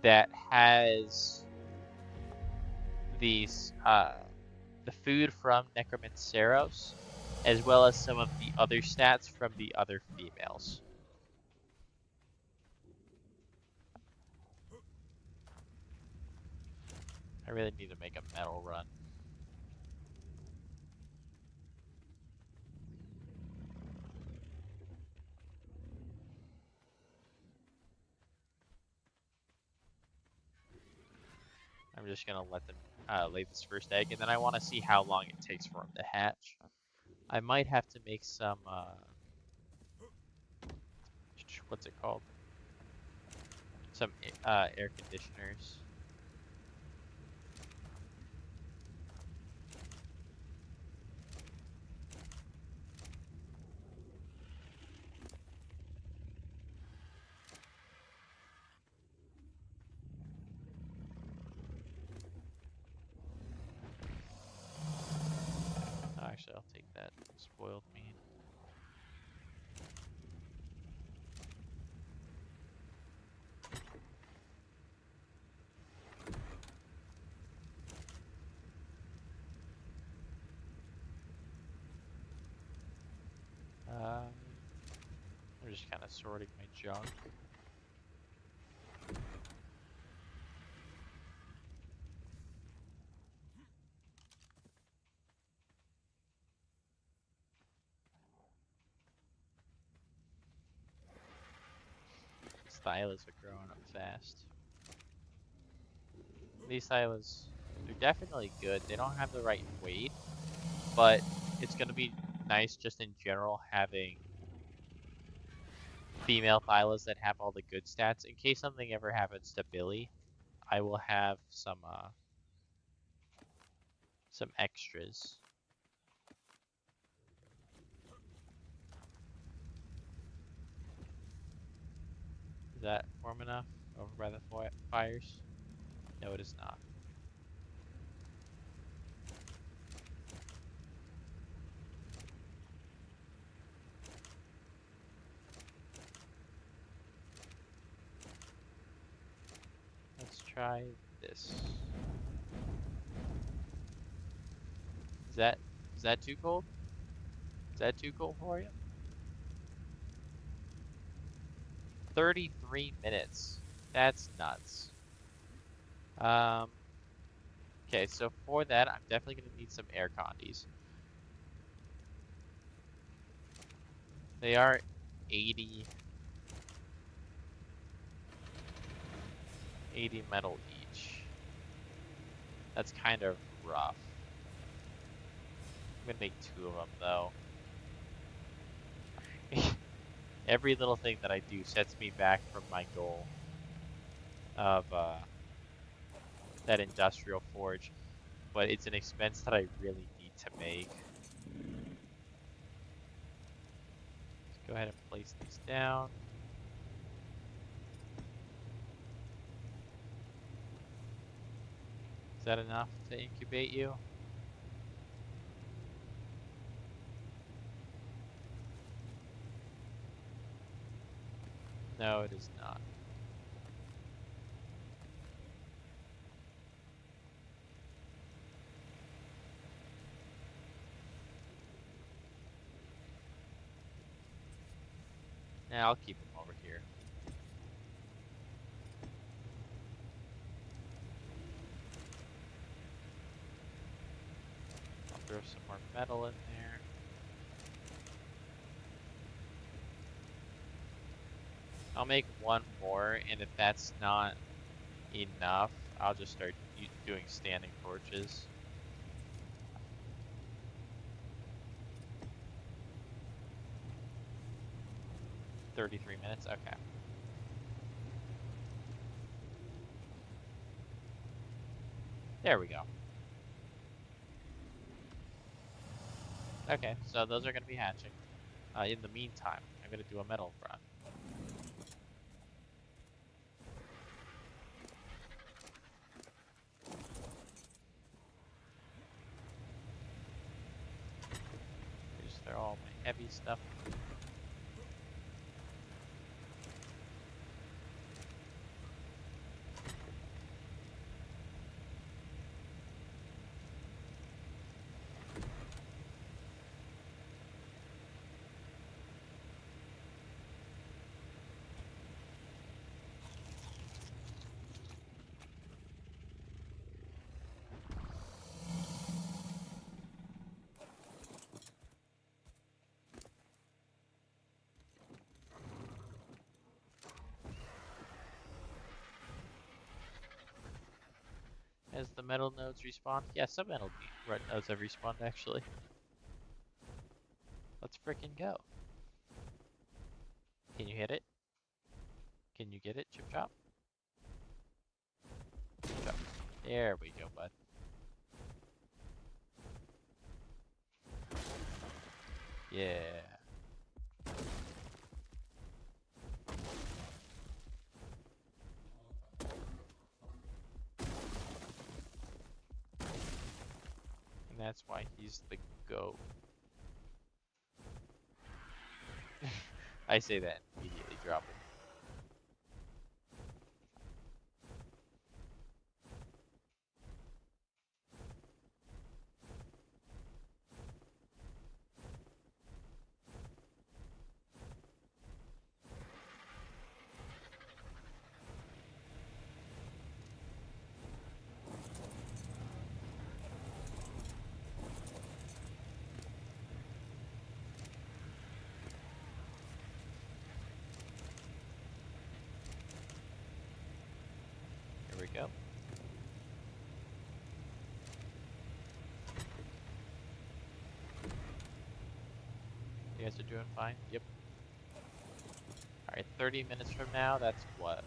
that has these the food from Necromanceros, as well as some of the other stats from the other females. I really need to make a metal run. I'm just gonna let them lay this first egg, and then I want to see how long it takes for them to hatch. I might have to make some what's it called? Some air conditioners. Oh, actually, I'll take that spoiled meat. I'm just kind of sorting my junk. These thylas are growing up fast. These thylas, they're definitely good. They don't have the right weight, but it's going to be nice just in general having female thylas that have all the good stats. In case something ever happens to Billy, I will have some extras. Is that warm enough over by the fires? No, it is not. Let's try this. Is that is that too cold? Is that too cold for you? 33 minutes. That's nuts. Um, okay, so for that, I'm definitely gonna need some air condies. They are 80 metal each. That's kind of rough. I'm gonna make 2 of them though. Every little thing that I do sets me back from my goal of that industrial forge, but it's an expense that I really need to make. Let's go ahead and place these down. Is that enough to incubate you? No, it is not. Nah, I'll keep them over here. I'll throw some more metal in there. I'll make 1 more, and if that's not enough, I'll just start doing standing torches. 33 minutes? Okay. There we go. Okay, so those are going to be hatching. In the meantime, I'm going to do a metal run. Just throw all my heavy stuff. As the metal nodes respawn? Yeah, some metal nodes have respawned actually. Let's frickin' go. Can you hit it? Can you get it, Chip Chop? Chip Chop. There we go, bud. Yeah. And that's why he's the GOAT. I say that and immediately drop him. Here we go. You guys are doing fine? Yep. Alright, 30 minutes from now, that's what?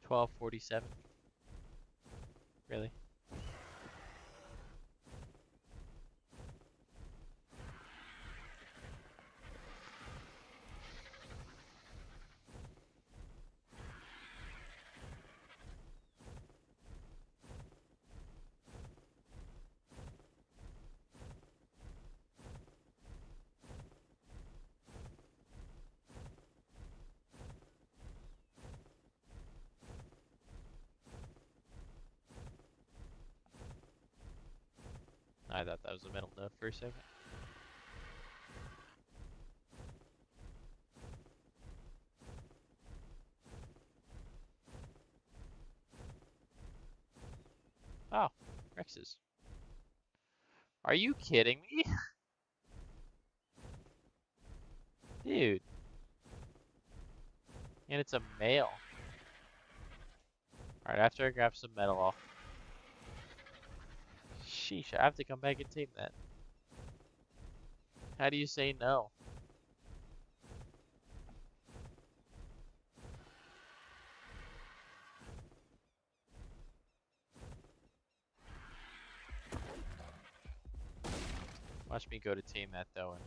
12:47? Really? I thought that was a metal node for a second. Oh, Rexes. Are you kidding me? Dude. And it's a male. Alright, after I grab some metal off. Sheesh, I have to come back and tame that. How do you say no? Watch me go to tame that though, and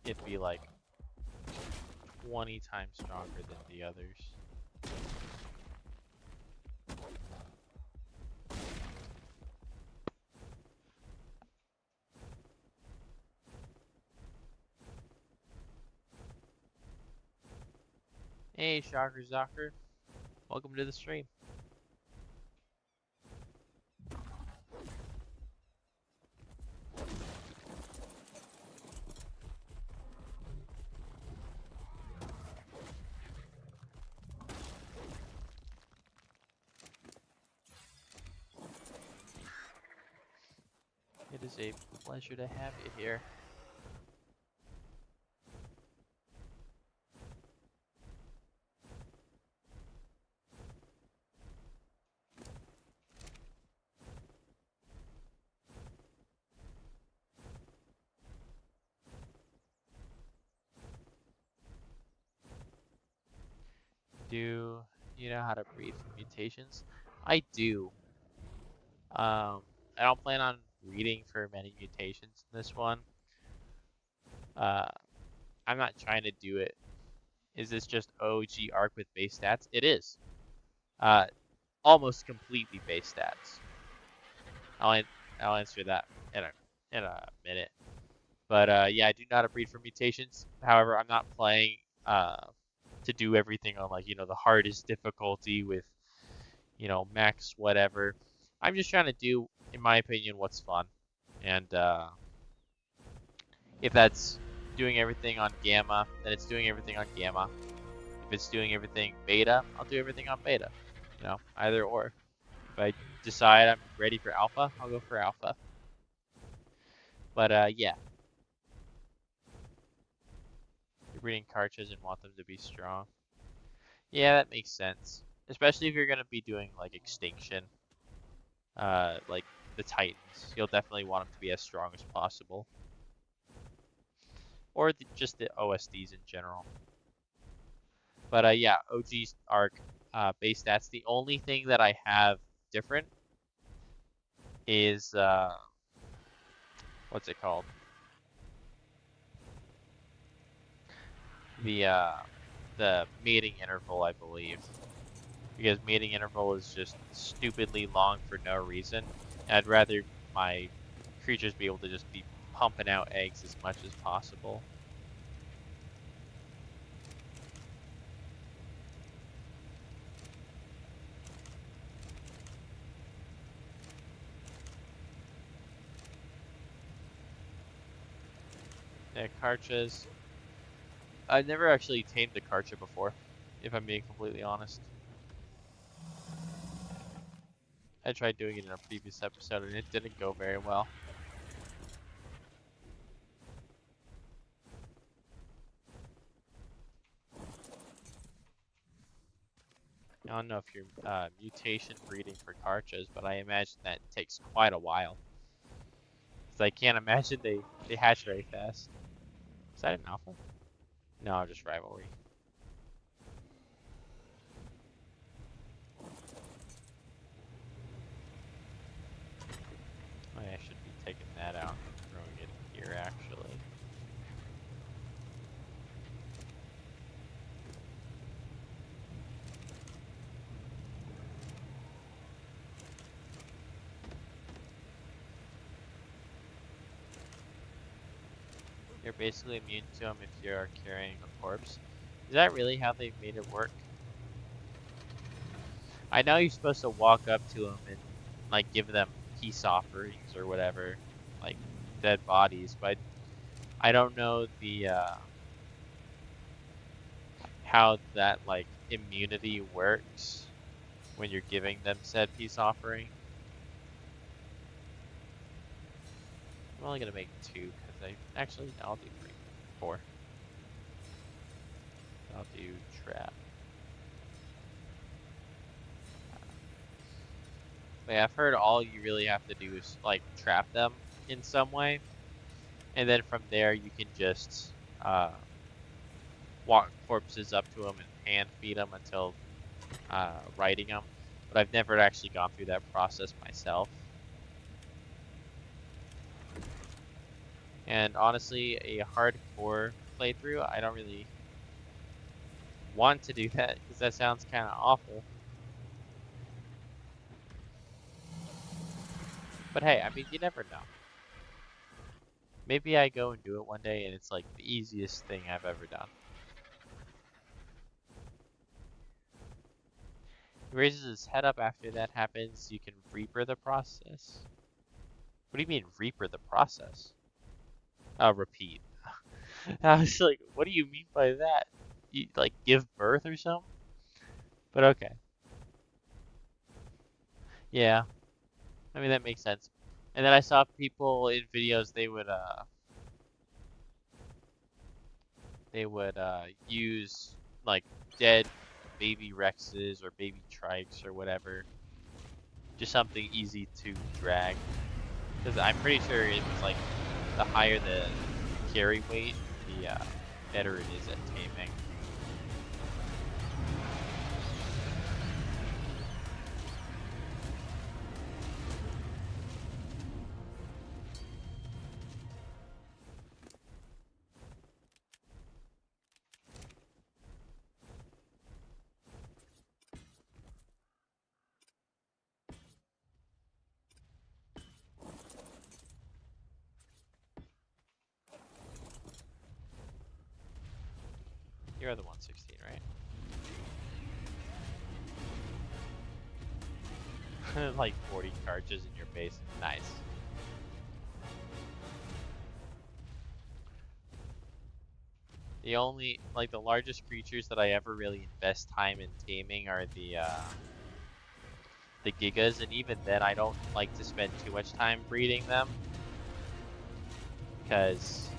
it'd be like 20 times stronger than the others. Hey, Shocker Zocker. Welcome to the stream. It is a pleasure to have you here. Do you know how to breed from mutations? I do. I don't plan on breeding for many mutations in this one. Uh, I'm not trying to do it. Is this just OG ARK with base stats? It is. Almost completely base stats. I'll answer that in a minute. But yeah, I do know how to breed for mutations. However, I'm not playing to do everything on like the hardest difficulty with max whatever. I'm just trying to do, in my opinion, what's fun, and if that's doing everything on gamma, then it's doing everything on gamma. If it's doing everything beta, I'll do everything on beta. Either or. If I decide I'm ready for alpha, I'll go for alpha. But yeah. You're breeding cartridge and want them to be strong. Yeah, that makes sense. Especially if you're gonna be doing like extinction. Like the Titans. You'll definitely want them to be as strong as possible. Or just the OSDs in general. But yeah, OG ARK base stats. The only thing that I have different is what's it called? The mating interval, I believe. Because mating interval is just stupidly long for no reason. And I'd rather my creatures be able to just be pumping out eggs as much as possible. Yeah, Karchas. I've never actually tamed a Karcha before, if I'm being completely honest. I tried doing it in a previous episode and it didn't go very well. I don't know if you're mutation breeding for Karchas, but I imagine that takes quite a while. Because I can't imagine they hatch very fast. Is that an alpha? No, just rivalry. I should be taking that out and throwing it here, actually. You're basically immune to them if you're carrying a corpse. Is that really how they made it work? I know you're supposed to walk up to them and like give them peace offerings or whatever, like dead bodies, but I don't know the how that like immunity works when you're giving them said peace offering. I'm only gonna make 2 because I'll do 3, 4. I'll do trap. But yeah, I've heard all you really have to do is like trap them in some way, and then from there you can just walk corpses up to them and hand feed them until righting them. But I've never actually gone through that process myself. And honestly, a hardcore playthrough, I don't really want to do that because that sounds kind of awful. But hey, I mean, you never know. Maybe I go and do it one day and it's like the easiest thing I've ever done. He raises his head up after that happens. You can Reaper the process. What do you mean Reaper the process? Repeat. I was like, what do you mean by that? You like give birth or something? But okay. Yeah. I mean, that makes sense. And then I saw people in videos, they would use like dead baby Rexes or baby Trikes or whatever. Just something easy to drag. Because I'm pretty sure it was like the higher the carry weight, the better it is at taming. You're the 116, right? Like 40 cartridges in your base. Nice. The only, like the largest creatures that I ever really invest time in taming are the Gigas, and even then I don't like to spend too much time breeding them because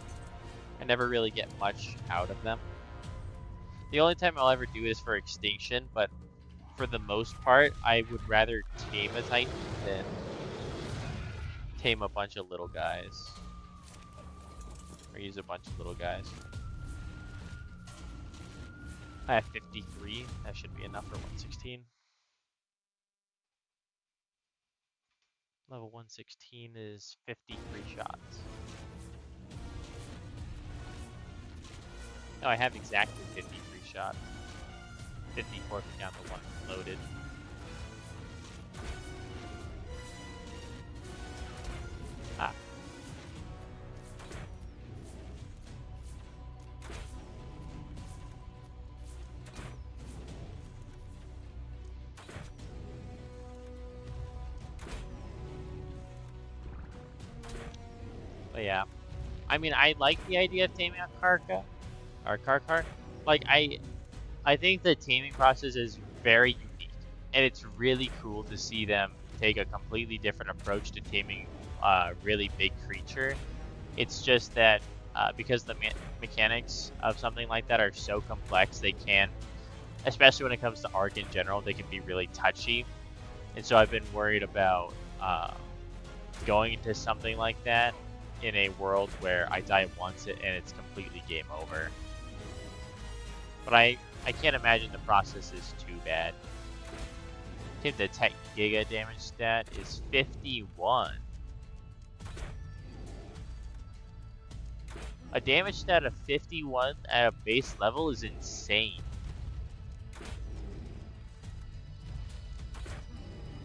I never really get much out of them. The only time I'll ever do it is for extinction, but for the most part, I would rather tame a Titan than tame a bunch of little guys. Or use a bunch of little guys. I have 53. That should be enough for 116. Level 116 is 53 shots. No, I have exactly 53 shots. 54 if you count the one loaded. Ah. But yeah. I mean, I like the idea of taming a Karka. Or Karkar. Like, I think the taming process is very unique. And it's really cool to see them take a completely different approach to taming a really big creature. It's just that because the mechanics of something like that are so complex, they can, especially when it comes to ARK in general, they can be really touchy. And so I've been worried about going into something like that in a world where I die once and it's completely game over. But I can't imagine the process is too bad. I think the Tech Giga damage stat is 51. A damage stat of 51 at a base level is insane.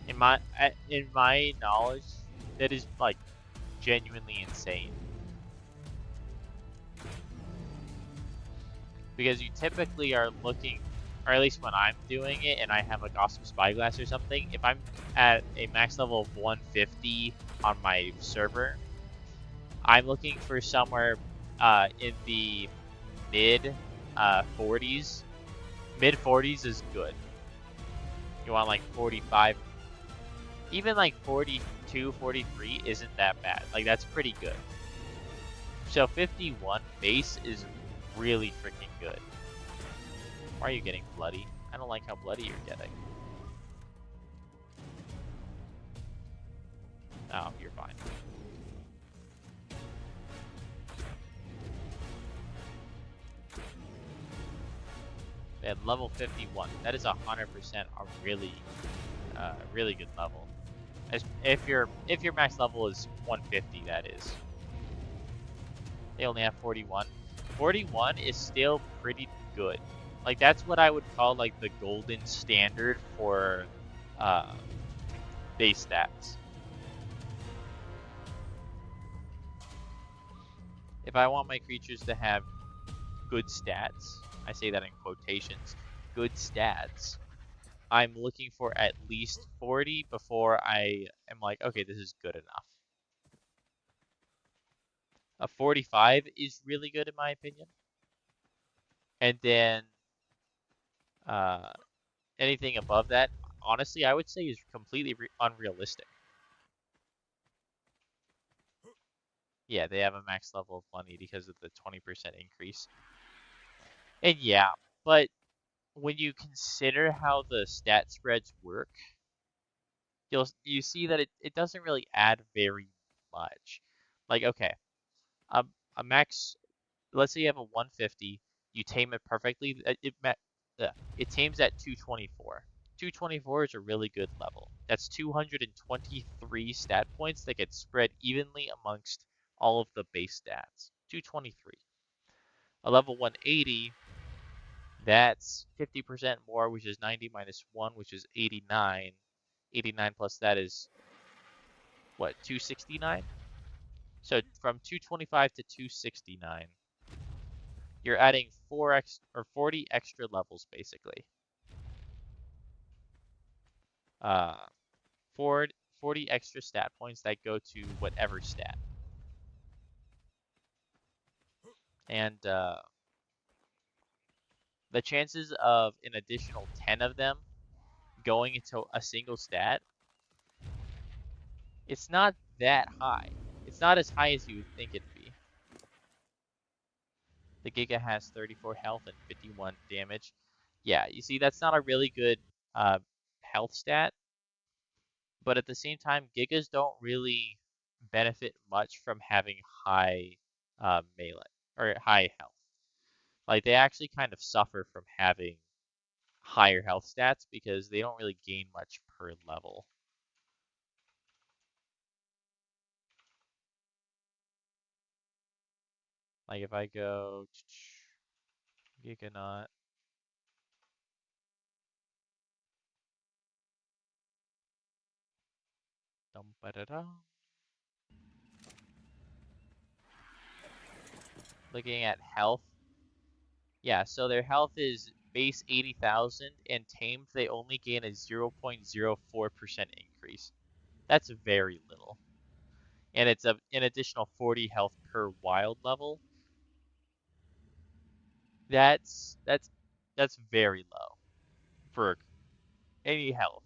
In my knowledge, that is like genuinely insane. Because you typically are looking, or at least when I'm doing it and I have like awesome spyglass or something, if I'm at a max level of 150 on my server, I'm looking for somewhere in the mid 40s. Mid 40s is good. You want like 45, even like 42, 43 isn't that bad. Like that's pretty good. So 51 base is really freaking good. Why are you getting bloody? I don't like how bloody you're getting. Oh, you're fine. At level 51, that is 100% a really, really good level. If your max level is 150, that is. They only have 41. 41 is still pretty good. Like that's what I would call like the golden standard for base stats. If I want my creatures to have good stats, I say that in quotations, good stats, I'm looking for at least 40 before I am like, okay, this is good enough. A 45 is really good in my opinion. And then uh, anything above that, honestly, I would say is completely unrealistic. Yeah, they have a max level of 180 because of the 20% increase. And yeah, but when you consider how the stat spreads work, you see that it doesn't really add very much. Like, okay, a, a max, let's say you have a 150, you tame it perfectly, it tames at 224. 224 is a really good level. That's 223 stat points that get spread evenly amongst all of the base stats. 223. A level 180, that's 50% more, which is 90 minus 1, which is 89. 89 plus that is, what, 269? So from 225 to 269, you're adding 40 extra levels, basically. 40, 40 extra stat points that go to whatever stat. And the chances of an additional 10 of them going into a single stat, it's not that high. It's not as high as you would think it'd be. The Giga has 34 health and 51 damage. Yeah, you see, that's not a really good health stat, but at the same time, Gigas don't really benefit much from having high melee or high health. Like they actually kind of suffer from having higher health stats because they don't really gain much per level. Like if I go Giganaut, looking at health, yeah, so their health is base 80,000 and tamed they only gain a 0.04% increase. That's very little. And it's an additional 40 health per wild level. That's very low for any health.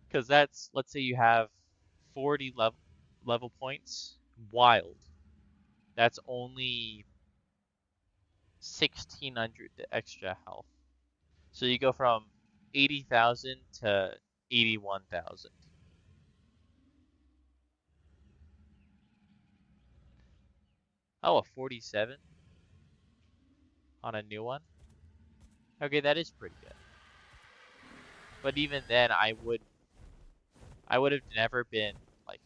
Because that's, let's say you have 40 level points wild. That's only 1600 extra health. So you go from 80,000 to 81,000. Oh, a 47 on a new one? Okay, that is pretty good. But even then, I would have never been, like,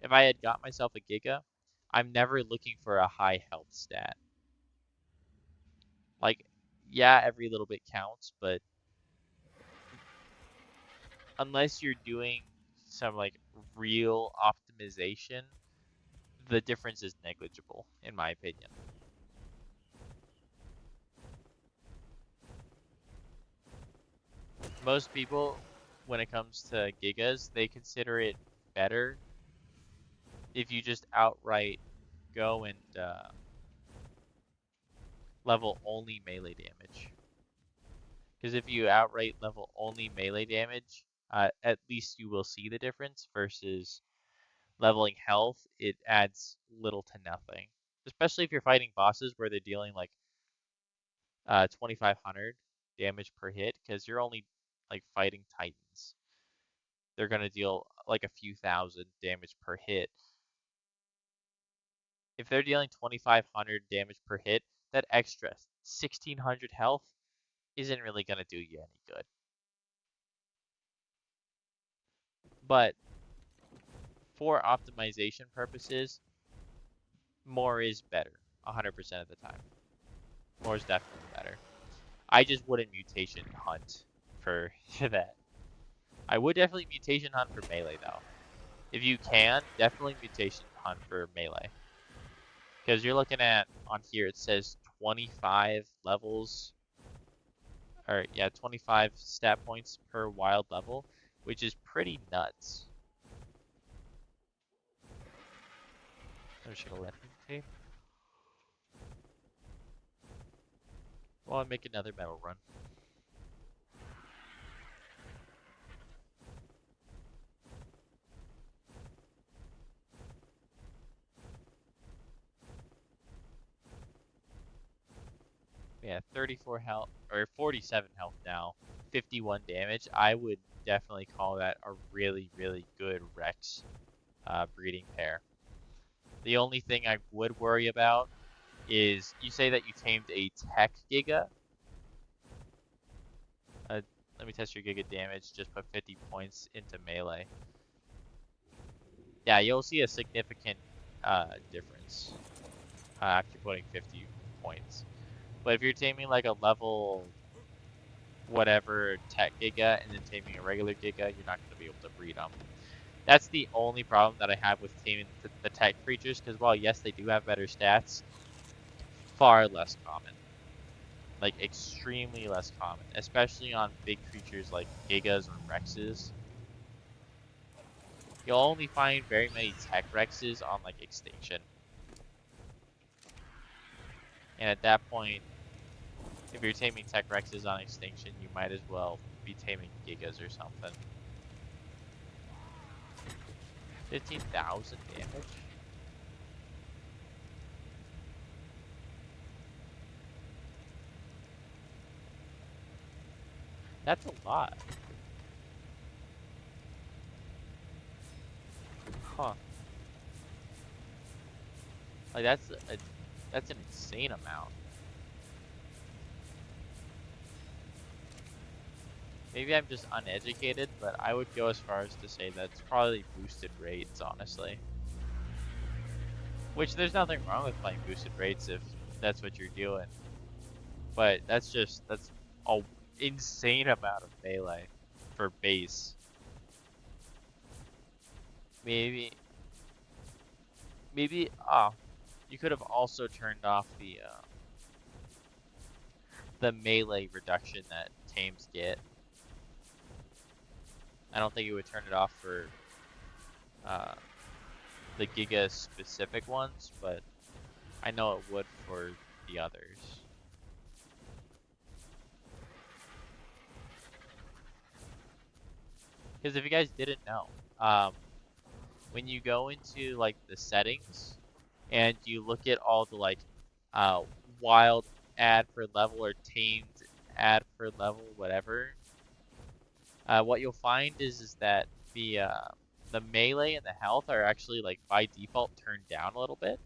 if I had got myself a Giga, I'm never looking for a high health stat. Like, yeah, every little bit counts, but unless you're doing some, like, real optimization, the difference is negligible, in my opinion. Most people, when it comes to Gigas, they consider it better if you just outright go and level only melee damage. Because if you outright level only melee damage, at least you will see the difference versus leveling health. It adds little to nothing, especially if you're fighting bosses where they're dealing like 2,500 damage per hit, because you're only like fighting titans. They're gonna deal like a few thousand damage per hit. If they're dealing 2,500 damage per hit, that extra 1,600 health isn't really gonna do you any good. But for optimization purposes, more is better 100% of the time. More is definitely better. I just wouldn't mutation hunt for that. I would definitely mutation hunt for melee though. If you can, definitely mutation hunt for melee. Because you're looking at, on here it says 25 levels, or yeah, 25 stat points per wild level, which is pretty nuts. I'm just gonna let him tape. Well, I'll make another metal run. Yeah, 34 health, or 47 health now, 51 damage. I would definitely call that a really, really good Rex breeding pair. The only thing I would worry about is, you say that you tamed a Tech Giga. Let me test your Giga damage, just put 50 points into melee. Yeah, you'll see a significant difference after putting 50 points. But if you're taming like a level whatever Tech Giga and then taming a regular Giga, you're not going to be able to breed them. That's the only problem that I have with taming the Tech creatures, because while yes, they do have better stats, far less common. Like extremely less common, especially on big creatures like Gigas or Rexes. You'll only find very many Tech Rexes on like Extinction. And at that point, if you're taming Tech Rexes on Extinction, you might as well be taming Gigas or something. 15,000 damage? That's a lot. Huh. Like that's an insane amount. Maybe I'm just uneducated, but I would go as far as to say that's probably boosted rates, honestly. Which there's nothing wrong with playing boosted rates if that's what you're doing. But that's a insane amount of melee for base. Maybe you could have also turned off the melee reduction that tames get. I don't think it would turn it off for the Giga specific ones, but I know it would for the others. Because if you guys didn't know, when you go into like the settings and you look at all the like wild add per level or tamed add per level, whatever, what you'll find is that the melee and the health are actually like by default turned down a little bit.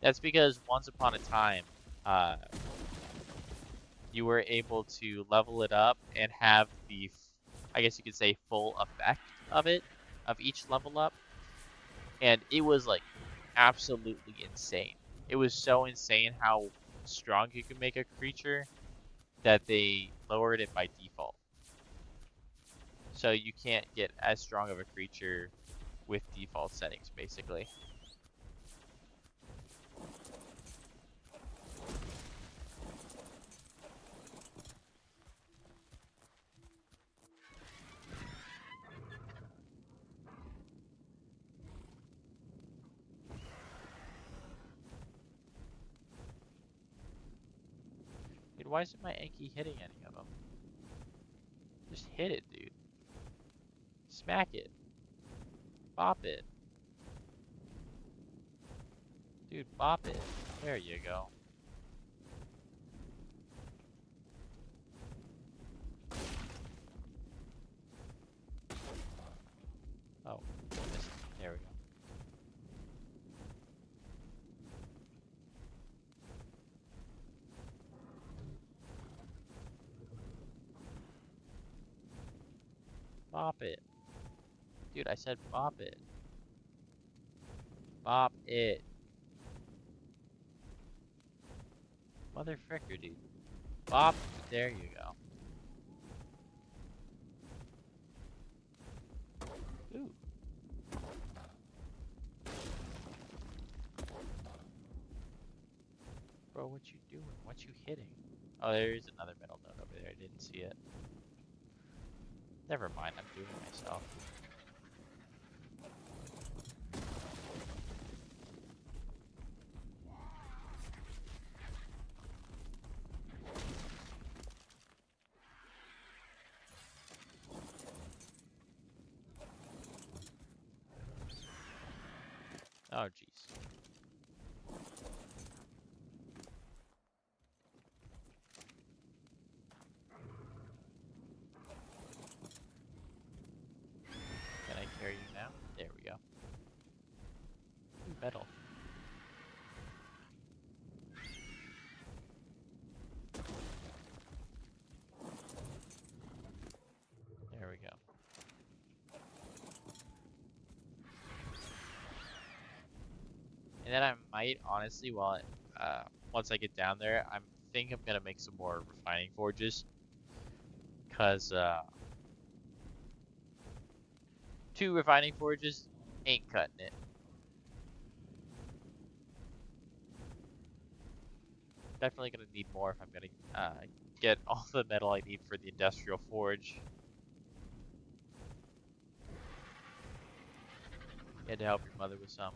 That's because once upon a time, you were able to level it up and have the, I guess you could say, full effect of it, of each level up. And it was like absolutely insane. It was so insane how strong you could make a creature that they lowered it by default. So you can't get as strong of a creature with default settings, basically. Dude, why isn't my Anki hitting any of them? Just hit it, dude. Smack it. Bop it. Dude, bop it. There you go. Oh, missed. There we go. Bop it. Dude, I said bop it. Bop it. Mother fricker, dude. Bop. There you go. Ooh. Bro, what you doing? What you hitting? Oh, there is another metal node over there. I didn't see it. Never mind, I'm doing myself. Oh, jeez. Can I carry you now? There we go. Ooh, metal. There we go. And then I might, honestly, once I get down there, I think I'm gonna make some more refining forges. Cause, 2 refining forges ain't cutting it. Definitely gonna need more if I'm gonna, get all the metal I need for the industrial forge. You had to help your mother with some.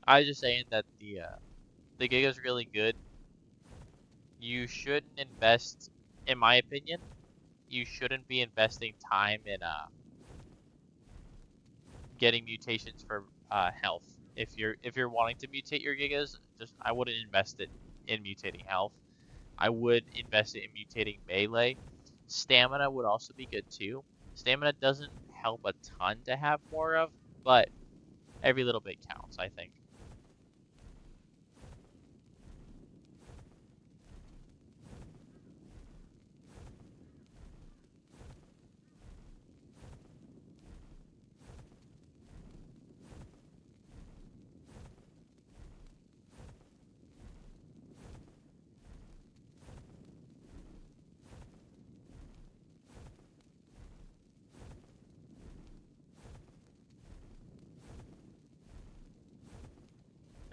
I was just saying that the gig is really good. You shouldn't invest, in my opinion, you shouldn't be investing time in getting mutations for health. If you're wanting to mutate your gigas, I wouldn't invest it in mutating health. I would invest it in mutating melee. Stamina would also be good too. Stamina doesn't help a ton to have more of, but every little bit counts, I think.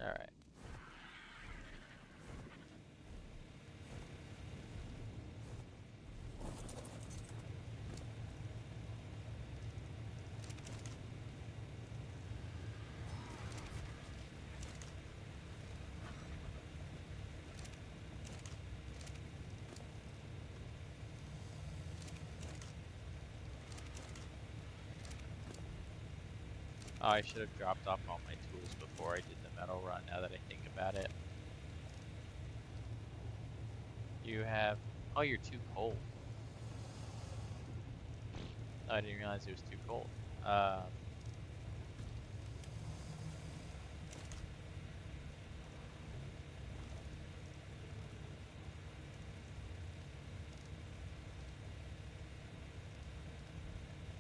All right. Oh, I should have dropped off all my tools before I did the metal run, now that I think about it. You have... Oh, you're too cold. Oh, I didn't realize it was too cold.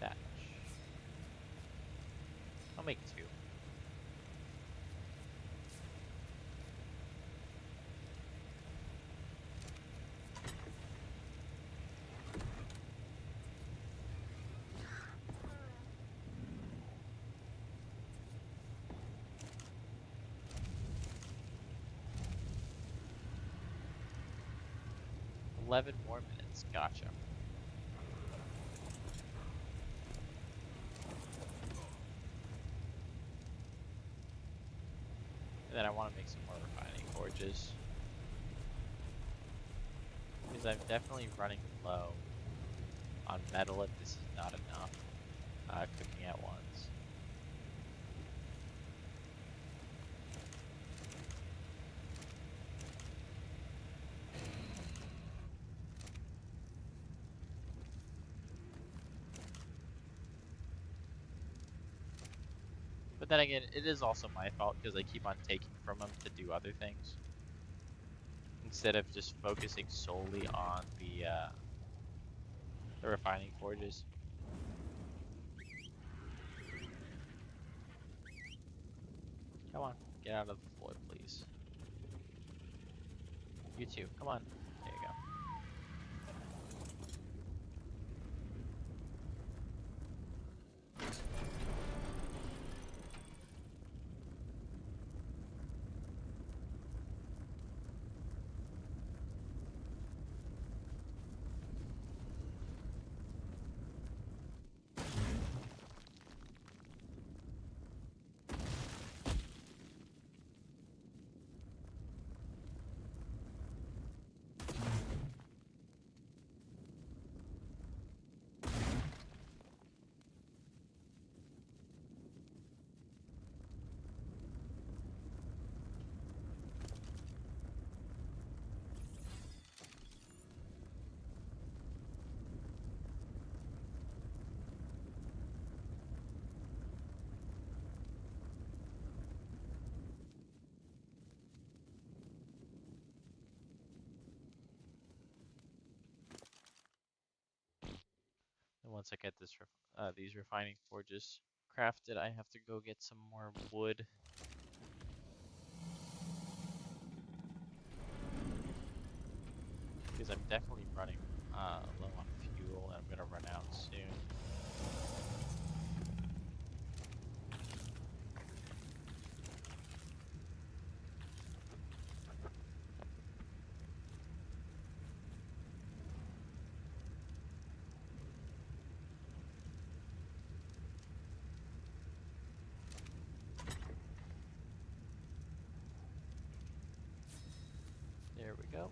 Thatch. I'll make 2. $11 more minutes. Gotcha. And then I want to make some more refining forges. forges. Because I'm definitely running low on metal if this is not enough cooking at once. But then again, it is also my fault because I keep on taking from them to do other things instead of just focusing solely on the refining forges. Come on, get out of the floor, please. You too, come on. There you go. And once I get these refining forges crafted, I have to go get some more wood. Because I'm definitely running low on fuel and I'm gonna run out soon. There we go.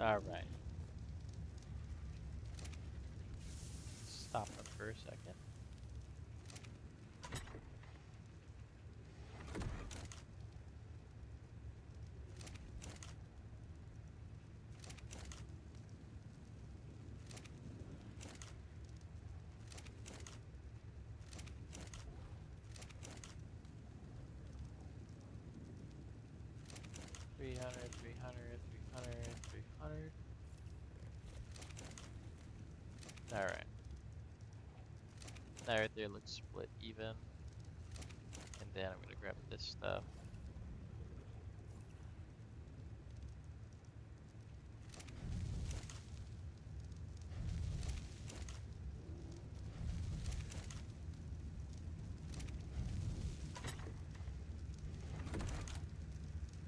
Alright. Stop them for a second. $300, $300, $300, $300. Alright. That right there looks split even. And then I'm gonna grab this stuff.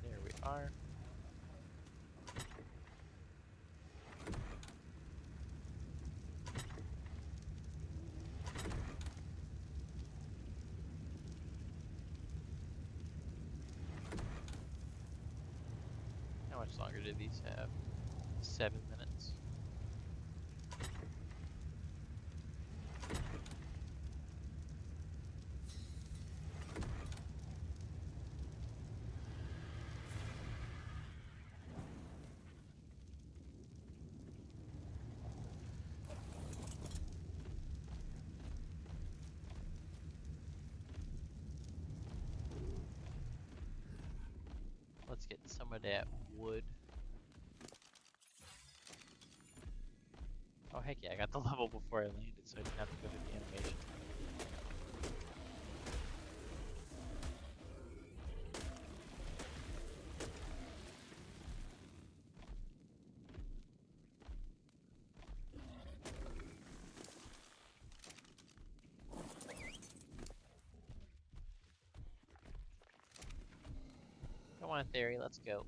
There we are. How much longer do these have? 7 minutes. Let's get some of that wood. Oh heck yeah, I got the level before I landed, so I didn't have to go through the animation. Come on, Theory, let's go.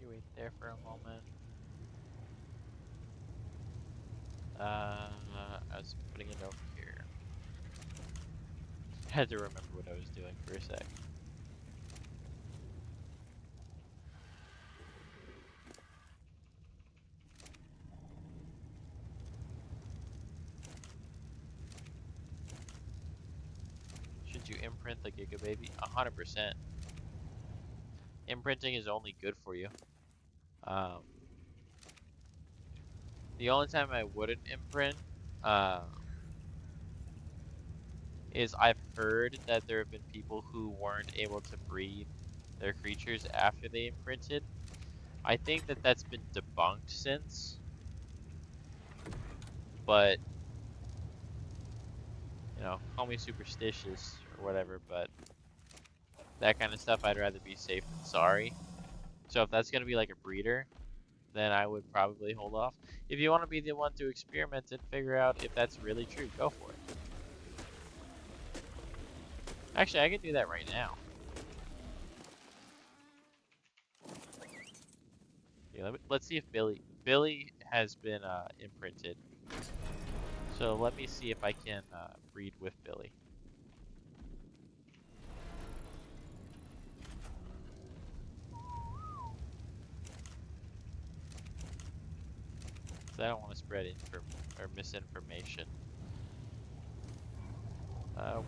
You wait there for a moment. I was putting a note here. I had to remember what I was doing for a sec. Should you imprint the Giga Baby? 100%. Imprinting is only good for you. Um, the only time I wouldn't imprint is I've heard that there have been people who weren't able to breed their creatures after they imprinted. I think that that's been debunked since, but you know, call me superstitious or whatever, but that kind of stuff I'd rather be safe than sorry. So if that's gonna be like a breeder, then I would probably hold off. If you want to be the one to experiment and figure out if that's really true, go for it. Actually, I can do that right now. Yeah, let's see if Billy has been imprinted. So let me see if I can breed with Billy. I don't want to spread misinformation.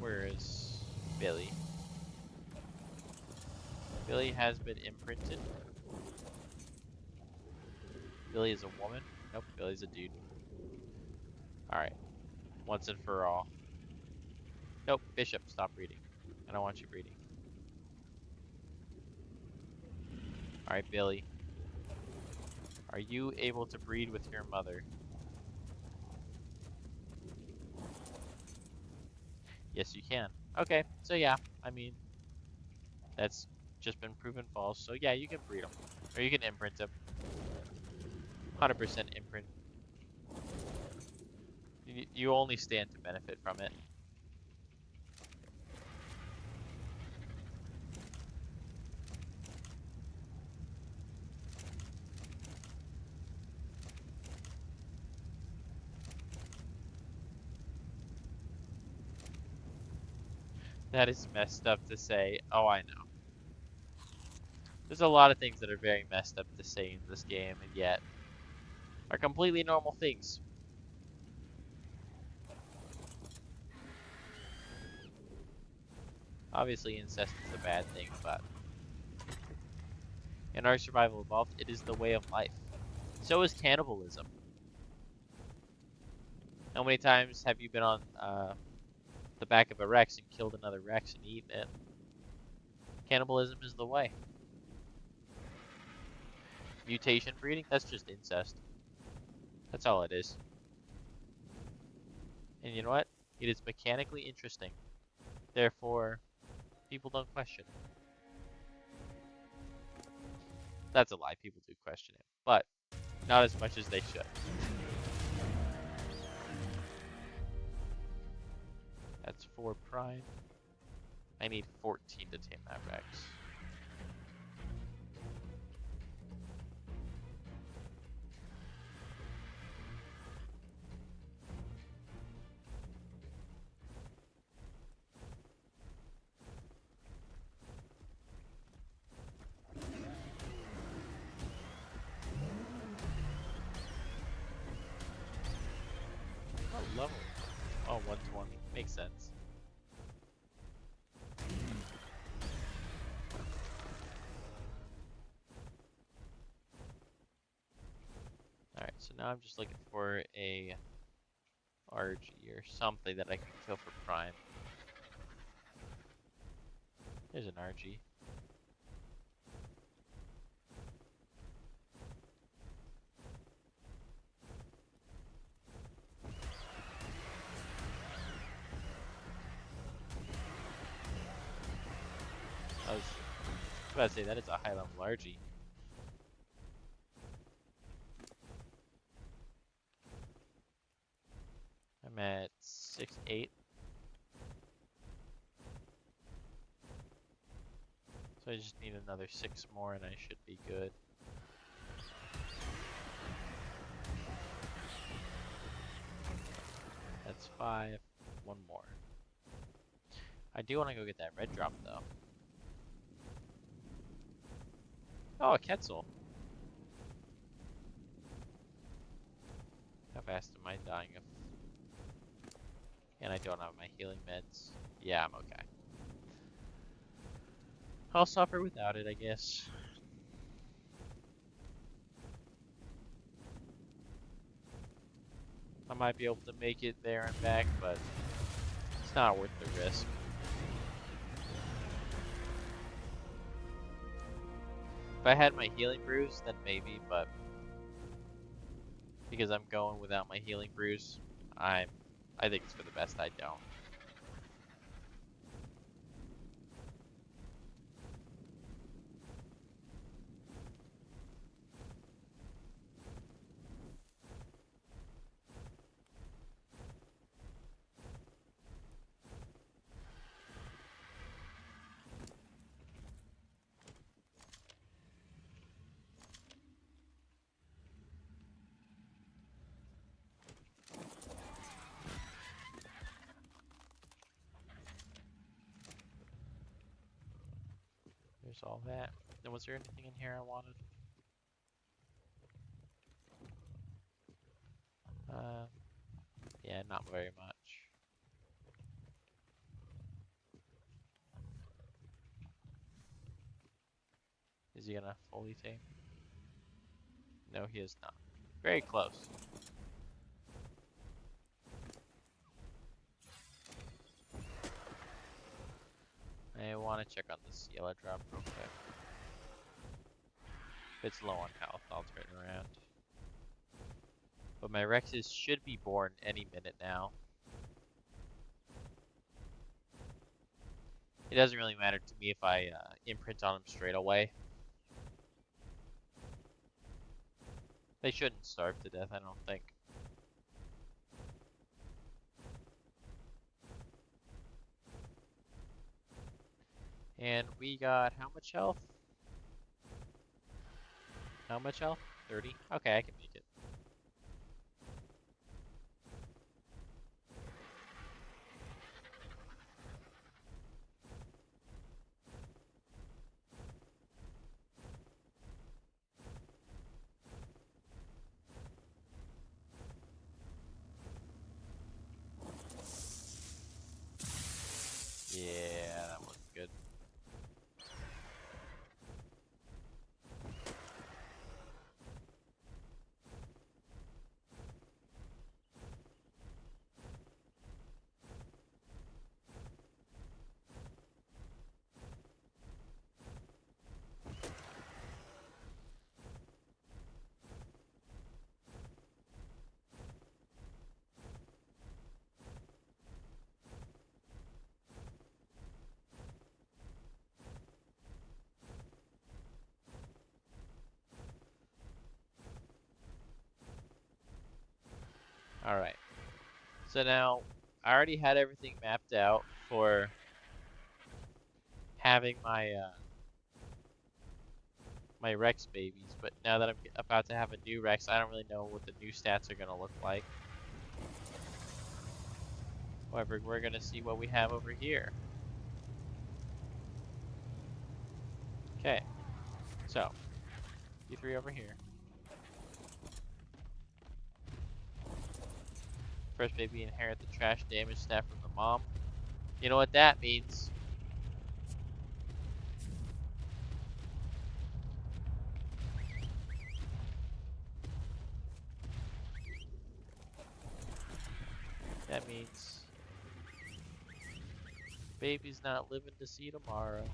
Where is Billy? Billy has been imprinted. Billy is a woman? Nope, Billy's a dude. Alright, once and for all. Nope, Bishop, stop breeding. I don't want you breeding. Alright, Billy. Are you able to breed with your mother? Yes, you can. Okay, so yeah, I mean, that's just been proven false. So yeah, you can breed them. Or you can imprint them. 100% imprint. You only stand to benefit from it. That is messed up to say. Oh, I know. There's a lot of things that are very messed up to say in this game, and yet are completely normal things. Obviously, incest is a bad thing, but in our survival evolved, it is the way of life. So is cannibalism. How many times have you been on the back of a Rex and killed another Rex and eaten it? Cannibalism is the way. Mutation breeding? That's just incest. That's all it is. And you know what? It is mechanically interesting. Therefore, people don't question it. That's a lie. People do question it, but not as much as they should. That's 4 prime. I need 14 to tame that Rex. Oh, level. Oh, 120. Makes sense. Alright, so now I'm just looking for a RG or something that I can kill for prime. There's an RG. That was about to say, that is a high level Argy. I'm at 6-8. So I just need another 6 more and I should be good. That's 5. 1 more. I do want to go get that red drop though. Oh, a Quetzal. How fast am I dying of? And I don't have my healing meds. Yeah, I'm okay. I'll suffer without it, I guess. I might be able to make it there and back, but it's not worth the risk. If I had my healing brews, then maybe, but because I'm going without my healing brews, I think it's for the best I don't. There's all that. Then was there anything in here I wanted? Yeah, not very much. Is he gonna fully tame? No, he is not. Very close. I want to check on this yellow drop real quick. If it's low on health, I'll turn around. But my Rexes should be born any minute now. It doesn't really matter to me if I imprint on them straight away. They shouldn't starve to death, I don't think. And we got how much health? How much health? 30? Okay, I can make it. Yeah, that was good. Alright. So now, I already had everything mapped out for having my Rex babies, but now that I'm about to have a new Rex, I don't really know what the new stats are going to look like. However, we're going to see what we have over here. Okay, so, you three over here. First baby inherit the trash damage stat from the mom. You know what that means? That means baby's not living to see tomorrow.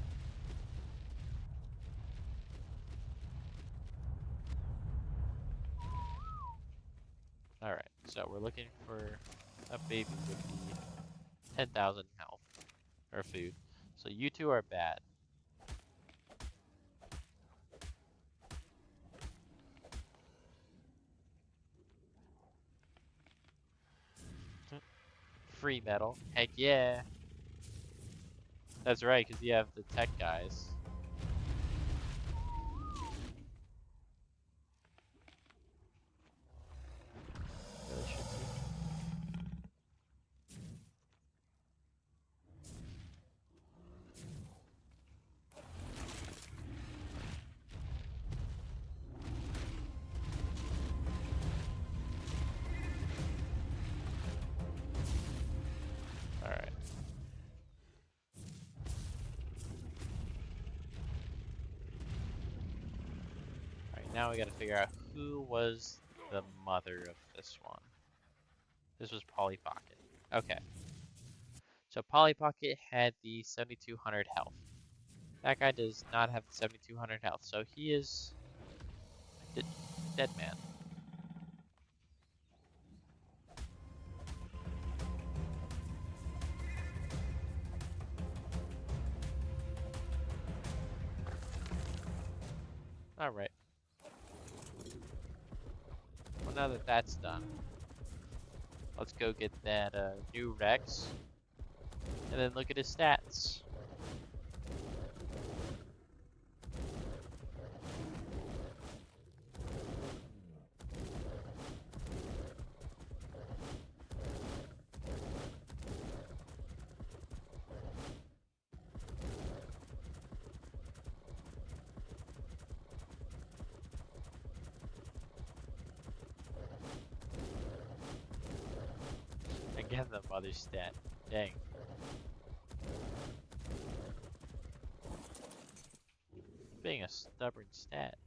Alright, so we're looking for a baby with the 10,000 health, or food. So you two are bad. Free metal. Heck yeah. That's right, because you have the tech guys. Really should see. Alright. Alright, now we gotta figure out who was the mother of this one. This was Polly Pocket. Okay. So Polly Pocket had the 7,200 health. That guy does not have the 7,200 health, so he is a dead man. Alright. Well, now that that's done, let's go get that new Rex, and then look at his stats. Again, the mother stat. Dang. Being a stubborn stat.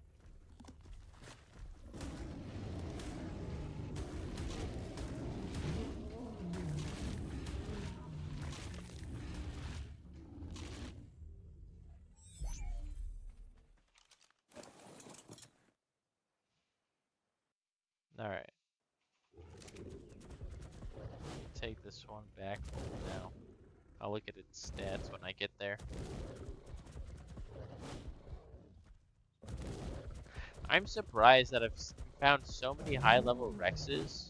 Alright. Take this one back now. I'll look at its stats when I get there. I'm surprised that I've found so many high-level Rexes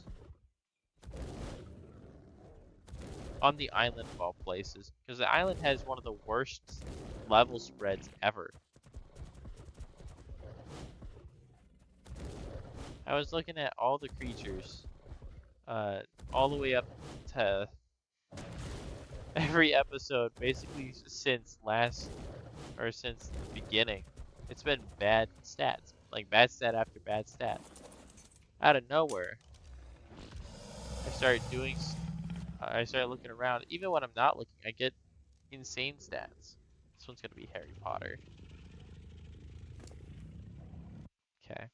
on the island of all places, because the island has one of the worst level spreads ever. I was looking at all the creatures, all the way up to every episode, basically since since the beginning. It's been bad stats, like bad stat after bad stat. Out of nowhere, I started doing, I started looking around. Even when I'm not looking, I get insane stats. This one's gonna be Harry Potter. Okay.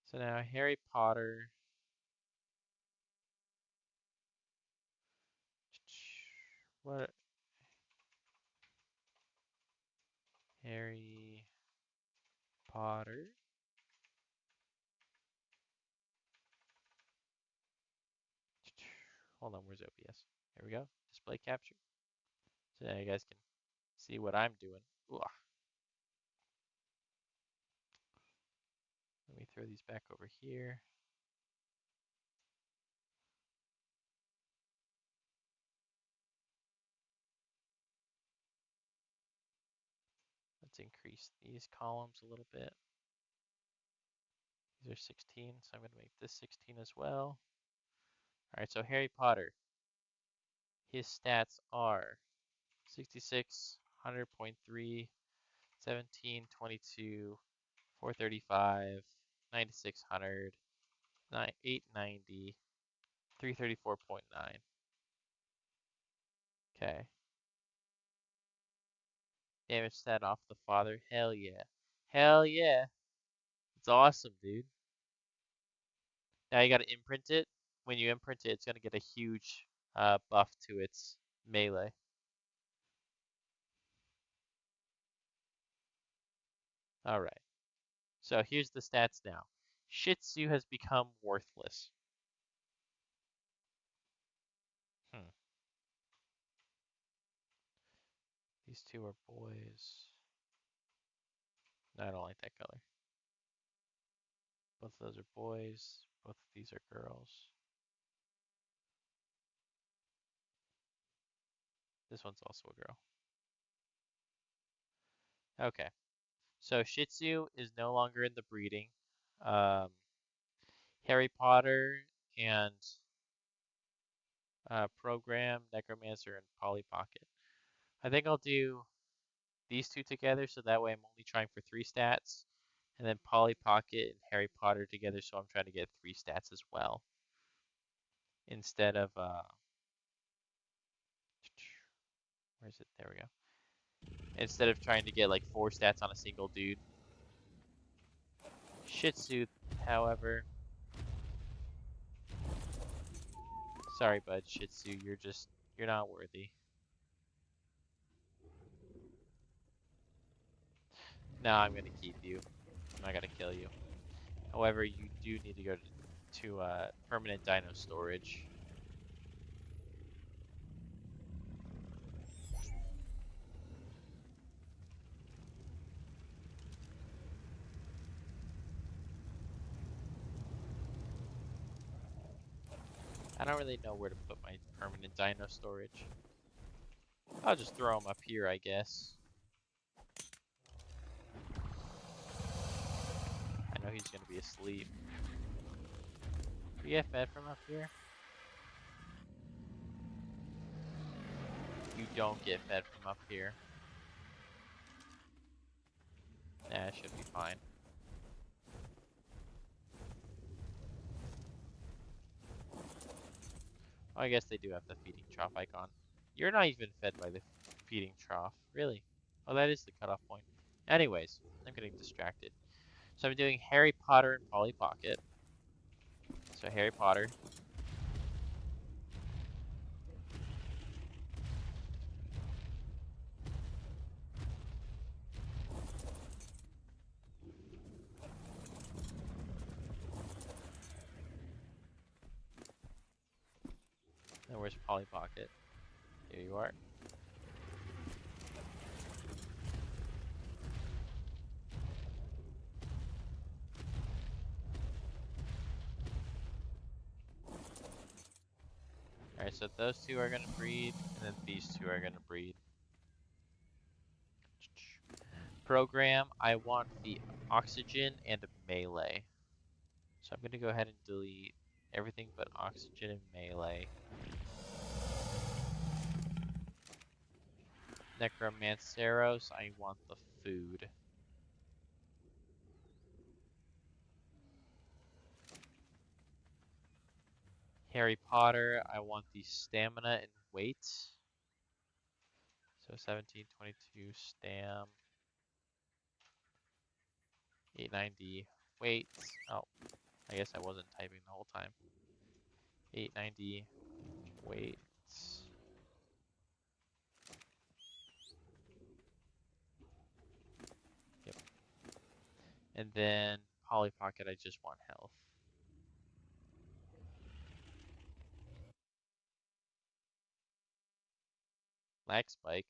So now Harry Potter. What? Harry Potter. Hold on, where's OBS? Here we go. Display capture. So now you guys can see what I'm doing. Ooh, let me throw these back over here. Let's increase these columns a little bit. These are 16, so I'm going to make this 16 as well. Alright, so Harry Potter. His stats are 66, 100.3, 17, 22, 435, 9600, 890, 334.9. Okay. Damage stat off the father. Hell yeah. Hell yeah. It's awesome, dude. Now you gotta imprint it. When you imprint it, it's gonna get a huge buff to its melee. Alright. So here's the stats now. Shih Tzu has become worthless. Hmm. These two are boys. No, I don't like that color. Both of those are boys. Both of these are girls. This one's also a girl. Okay. So Shih Tzu is no longer in the breeding. Um, Harry Potter and Program, Necromancer, and Polly Pocket. I think I'll do these two together so that way I'm only trying for 3 stats. And then Polly Pocket and Harry Potter together so I'm trying to get 3 stats as well. Instead of, where is it? There we go. Instead of trying to get like 4 stats on a single dude. Shih Tzu, however. Sorry, bud, Shih Tzu, you're not worthy. No, I'm gonna keep you. I'm not gonna kill you. However, you do need to go to permanent dino storage. I don't really know where to put my permanent dino storage. I'll just throw them up here, I guess. I know he's gonna be asleep. Do you get fed from up here? You don't get fed from up here. Nah, it should be fine. Oh, I guess they do have the feeding trough icon. You're not even fed by the feeding trough, really. Oh, that is the cutoff point. Anyways, I'm getting distracted. So I'm doing Harry Potter and Polly Pocket. So Harry Potter. And where's Polly Pocket? Here you are. Alright, so those two are gonna breed, and then these two are gonna breed. Program, I want the oxygen and melee. So I'm gonna go ahead and delete everything but oxygen and melee. Necromanceros, I want the food. Harry Potter, I want the stamina and weight. So 17, 22, stam. 890 weight. Oh, I guess I wasn't typing the whole time. 890 weight. Yep. And then Polly Pocket, I just want health. Lag spike.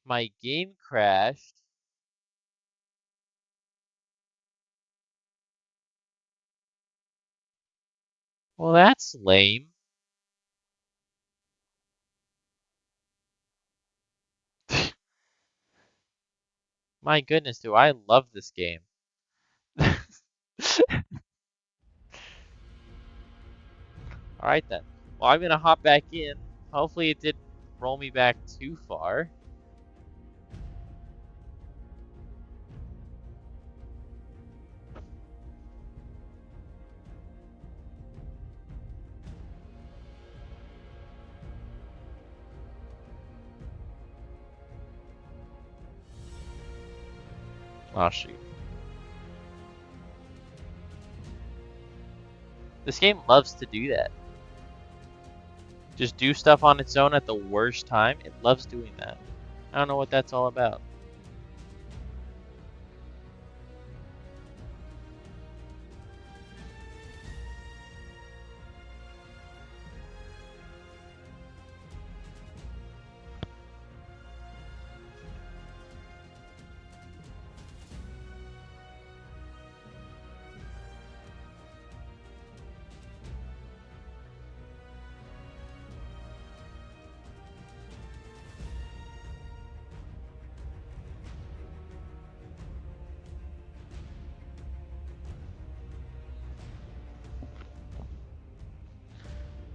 My game crashed. Well, that's lame. My goodness, do I love this game. Alright then. Well, I'm gonna hop back in. Hopefully it didn't roll me back too far. Oh shoot. This game loves to do that. Just do stuff on its own at the worst time. It loves doing that. I don't know what that's all about.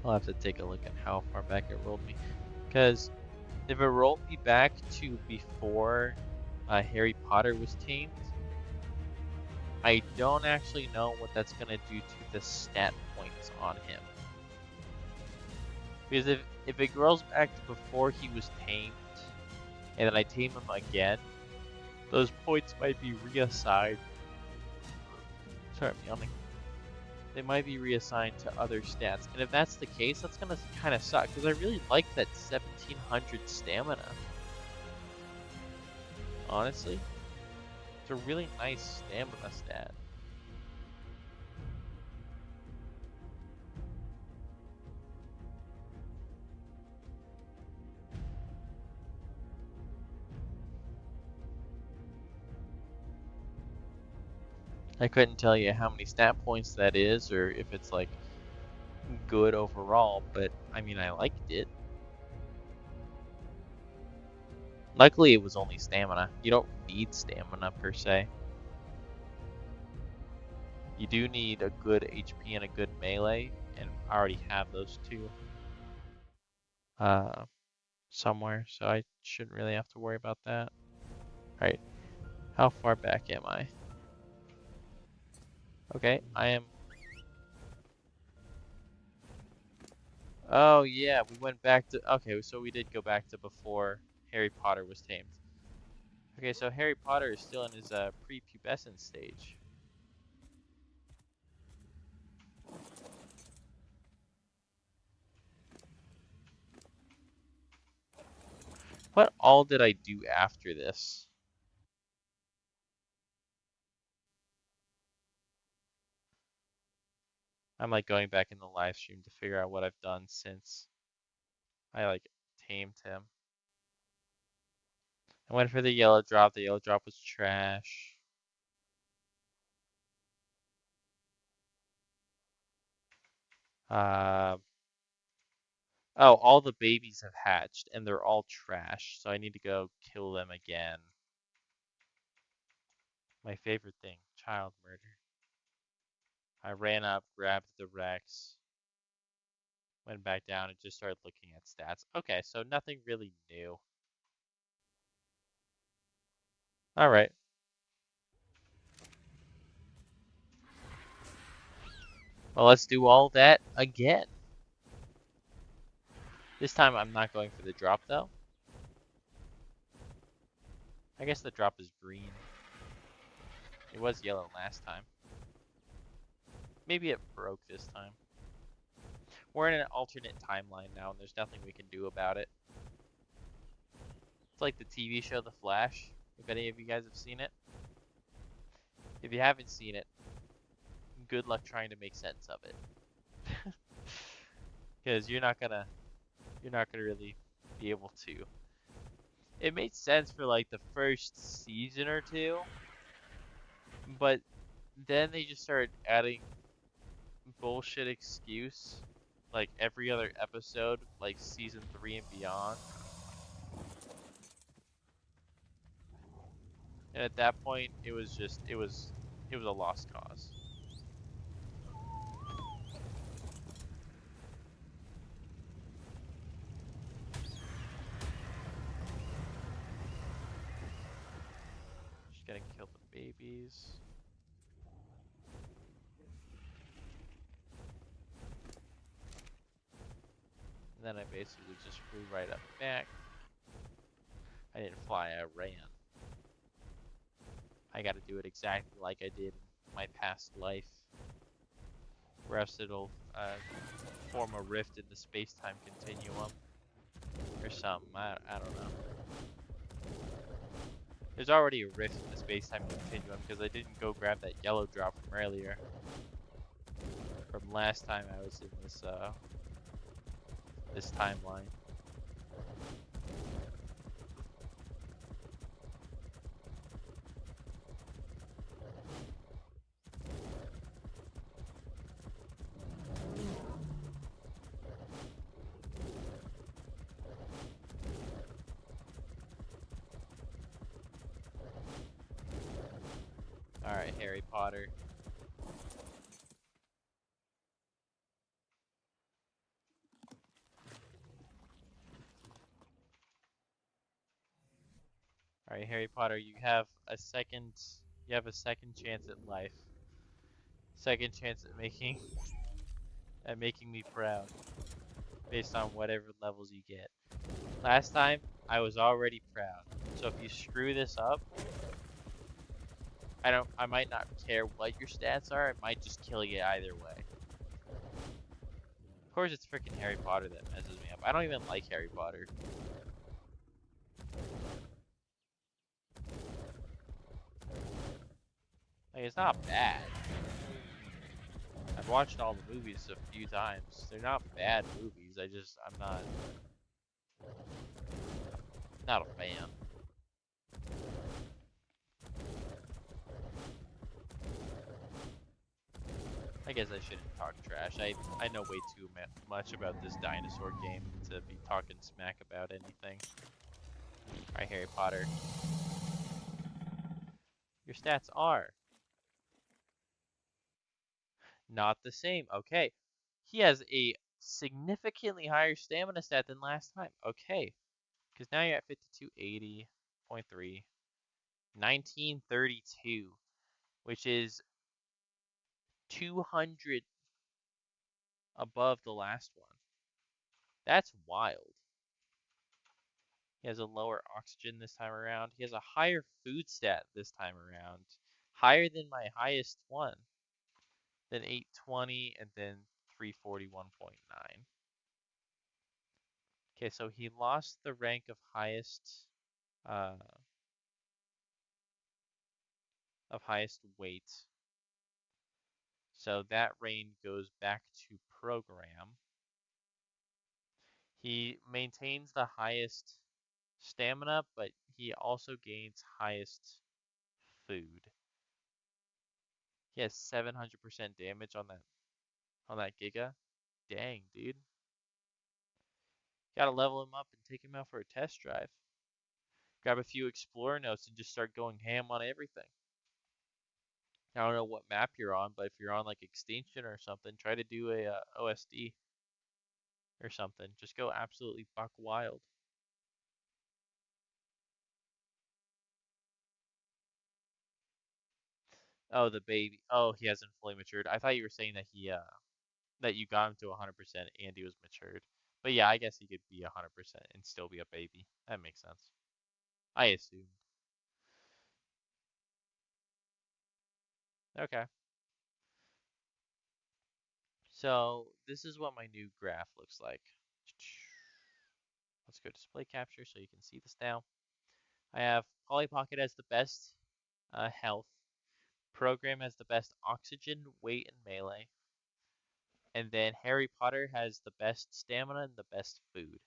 I'll have to take a look at how far back it rolled me. Because if it rolled me back to before Harry Potter was tamed, I don't actually know what that's going to do to the stat points on him. Because if it rolls back to before he was tamed, and then I tame him again, those points might be reassigned. Sorry, I'm yawning. They might be reassigned to other stats. And if that's the case, that's going to kind of suck. Because I really like that 1700 stamina. Honestly. It's a really nice stamina stat. I couldn't tell you how many stat points that is, or if it's like good overall, but I mean, I liked it. Luckily, it was only stamina. You don't need stamina per se. You do need a good HP and a good melee, and I already have those two somewhere, so I shouldn't really have to worry about that. Alright, how far back am I? Okay, I am... Oh yeah, we went back to... Okay, so we did go back to before Harry Potter was tamed. Okay, so Harry Potter is still in his pre-pubescent stage. What all did I do after this? I'm like going back in the live stream to figure out what I've done since I like tamed him. I went for the yellow drop. The yellow drop was trash. Uh, oh, all the babies have hatched and they're all trash. So I need to go kill them again. My favorite thing, child murder. I ran up, grabbed the Rex, went back down and just started looking at stats. Okay, so nothing really new. All right. Well, let's do all that again. This time I'm not going for the drop though. I guess the drop is green. It was yellow last time. Maybe it broke this time. We're in an alternate timeline now and there's nothing we can do about it. It's like the TV show The Flash, if any of you guys have seen it. If you haven't seen it, good luck trying to make sense of it. Because you're not gonna really be able to. It made sense for like the first season or two, but then they just started adding bullshit excuse like every other episode, like season 3 and beyond. And at that point, it was just it was a lost cause. Just gonna kill the babies. And then I basically just flew right up back. I didn't fly, I ran. I gotta do it exactly like I did in my past life. Or else it'll form a rift in the space-time continuum. Or something, I don't know. There's already a rift in the space-time continuum because I didn't go grab that yellow drop from earlier. From last time I was in this timeline. Alright, Harry Potter. All right, Harry Potter, you have a second. You have a second chance at life. Second chance at making me proud, based on whatever levels you get. Last time, I was already proud. So if you screw this up, I might not care what your stats are. It might just kill you either way. Of course, it's freaking Harry Potter that messes me up. I don't even like Harry Potter. Like, it's not bad. I've watched all the movies a few times. They're not bad movies. I'm not a fan. I guess I shouldn't talk trash. I know way too much about this dinosaur game to be talking smack about anything. Alright, Harry Potter. Your stats are not the same. Okay. He has a significantly higher stamina stat than last time. Okay. Because now you're at 5280.3. 1932, which is 200 above the last one. That's wild. He has a lower oxygen this time around. He has a higher food stat this time around. Higher than my highest one. Then 820 and then 341.9. Okay, so he lost the rank uh, of highest weight. So that reign goes back to program. He maintains the highest stamina, but he also gains highest food. He has 700% damage on that Giga. Dang, dude. Gotta level him up and take him out for a test drive. Grab a few Explorer notes and just start going ham on everything. I don't know what map you're on, but if you're on like Extinction or something, try to do a OSD or something. Just go absolutely buck wild. Oh, the baby. Oh, he hasn't fully matured. I thought you were saying that that you got him to 100% and he was matured. But yeah, I guess he could be 100% and still be a baby. That makes sense. I assumed. Okay. So this is what my new graph looks like. Let's go display capture so you can see this now. I have Polly Pocket as the best health, Program has the best oxygen, weight, and melee, and then Harry Potter has the best stamina and the best food.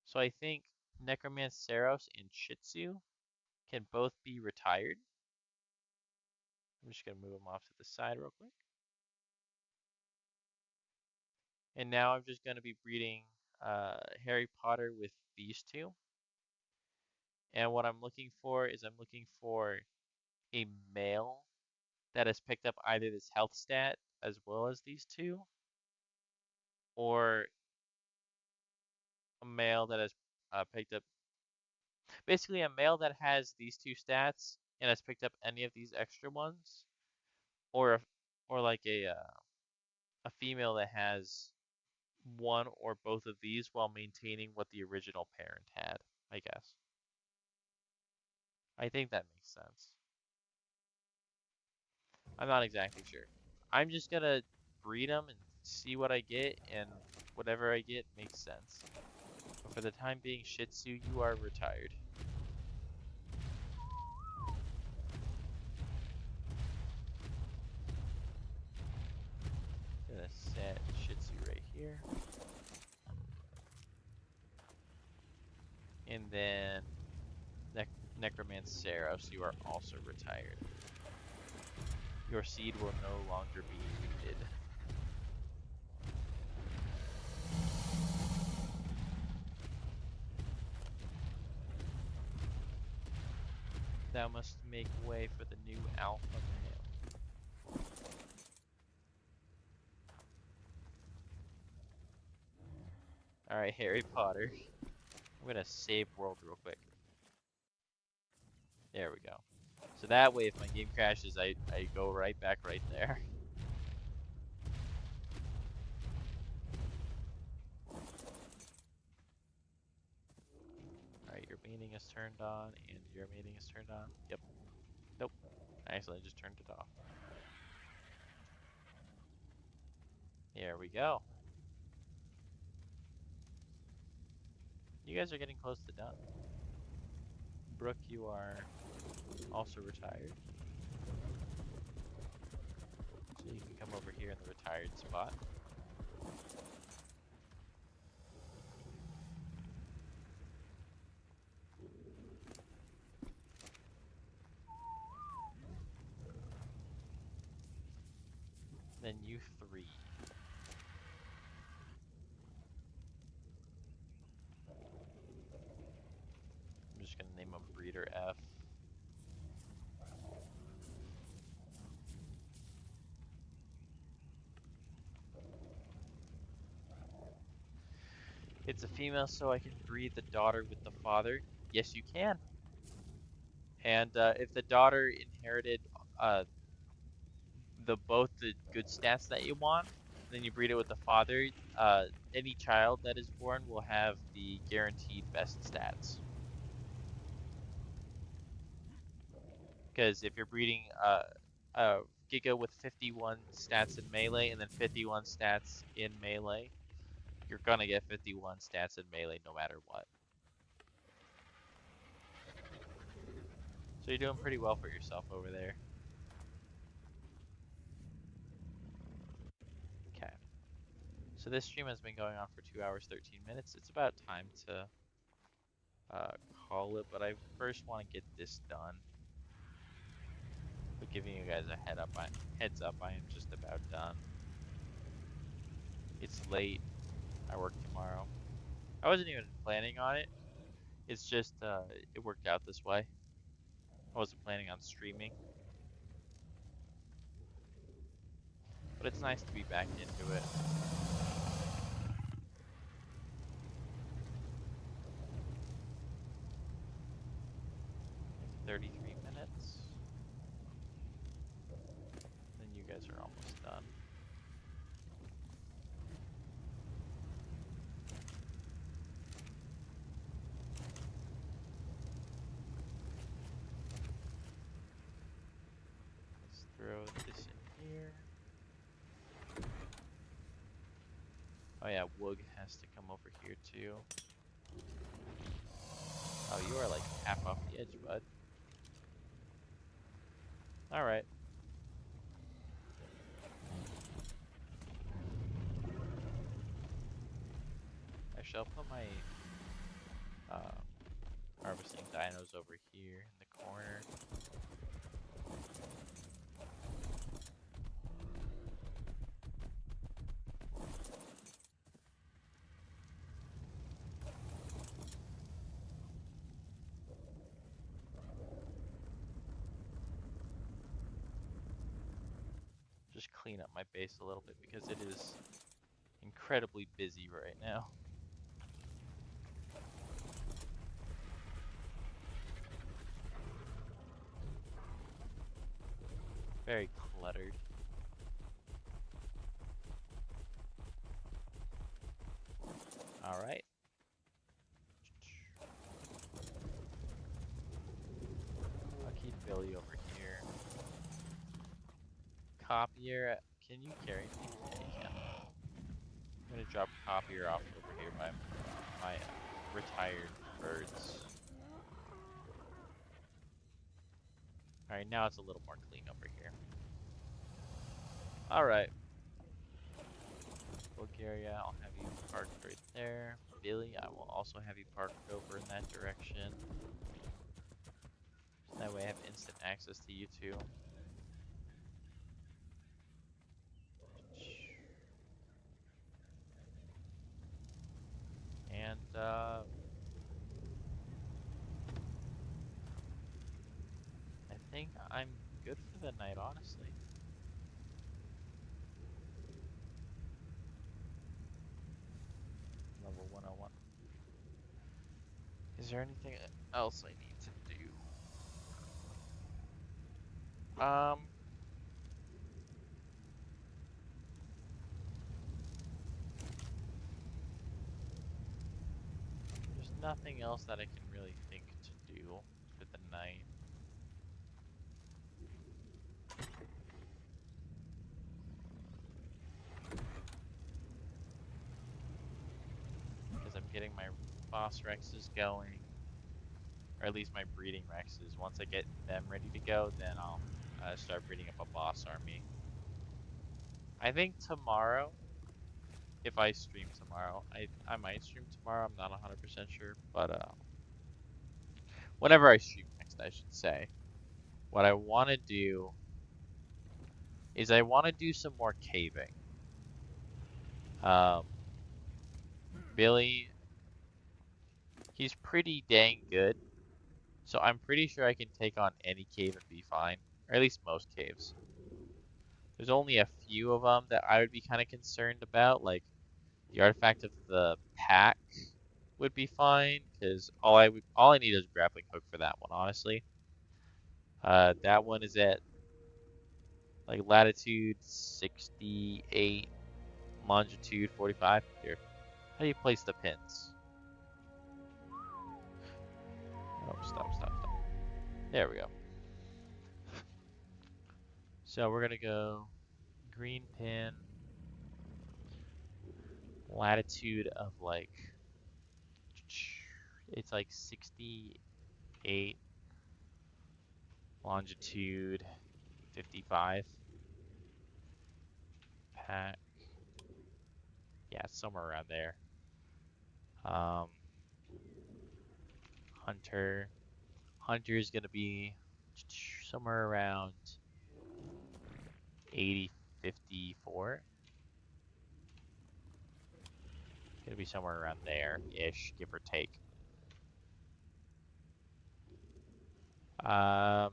So I think Necromanceros and Shih Tzu can both be retired. I'm just gonna move them off to the side real quick. And now I'm just gonna be breeding Harry Potter with these two. And what I'm looking for a male that has picked up either this health stat as well as these two, or a male that has picked up basically a male that has these two stats and has picked up any of these extra ones, or or like a female that has one or both of these while maintaining what the original parent had, I guess. I think that makes sense. I'm not exactly sure. I'm just gonna breed them and see what I get, and whatever I get makes sense. But for the time being, Shih Tzu, you are retired. Gonna set Shih Tzu right here. And then Necromanceros, you are also retired. Your seed will no longer be needed. Thou must make way for the new alpha male. Alright, Harry Potter. I'm gonna save world real quick. There we go. So that way, if my game crashes, I go right back right there. Alright, your meeting is turned on, and your meeting is turned on. Yep. Nope. I accidentally just turned it off. Here we go. You guys are getting close to done. Brooke, you are also retired. So you can come over here in the retired spot. Then you three. I'm just gonna name them Breeder F. It's a female, so I can breed the daughter with the father. Yes, you can. And if the daughter inherited uh, both the good stats that you want, then you breed it with the father. Any child that is born will have the guaranteed best stats. Because if you're breeding Giga with 51 stats in melee and then 51 stats in melee, you're gonna get 51 stats in melee no matter what. So you're doing pretty well for yourself over there. Okay. So this stream has been going on for 2 hours 13 minutes. It's about time to uh, call it, but I first want to get this done. But giving you guys a heads up, I am just about done. It's late. I work tomorrow. I wasn't even planning on it. It's just it worked out this way. I wasn't planning on streaming, but it's nice to be back into it. 33 minutes. Then you guys are almost done. Let's throw this in here. Oh yeah, Woog has to come over here too. Oh, you are like half off the edge, bud. Alright. I shall put my harvesting dinos over here in the corner. Just clean up my base a little bit because it is incredibly busy right now. Very cluttered. Alright. I'll keep Billy over here. Copier, can you carry me? Yeah, you can. I'm gonna drop Copier off over here by my retired birds. Alright, now it's a little more clean over here. Alright. Bulgaria, I'll have you parked right there. Billy, I will also have you parked over in that direction. So that way I have instant access to you two. And, I think I'm good for the night, honestly. Level 101. Is there anything else I need to do? Um, there's nothing else that I can really think to do for the night. Because I'm getting my boss Rexes going, or at least my breeding Rexes. Once I get them ready to go, then I'll start breeding up a boss army. I think tomorrow, if I stream tomorrow, I might stream tomorrow. I'm not 100% sure, but whenever I stream next, I should say. What I want to do is I want to do some more caving. Um, Billy, he's pretty dang good, so I'm pretty sure I can take on any cave and be fine, or at least most caves. There's only a few of them that I would be kind of concerned about, like the artifact of the pack would be fine, because all I need is a grappling hook for that one, honestly. That one is at like latitude 68, longitude 45. Here, how do you place the pins? Oh, stop. There we go. So we're gonna go green pin, latitude of like, it's like 68, longitude 55. Pack, yeah, somewhere around there. Um, Hunter, Hunter is gonna be somewhere around 80, 54. Gonna be somewhere around there-ish, give or take. Um,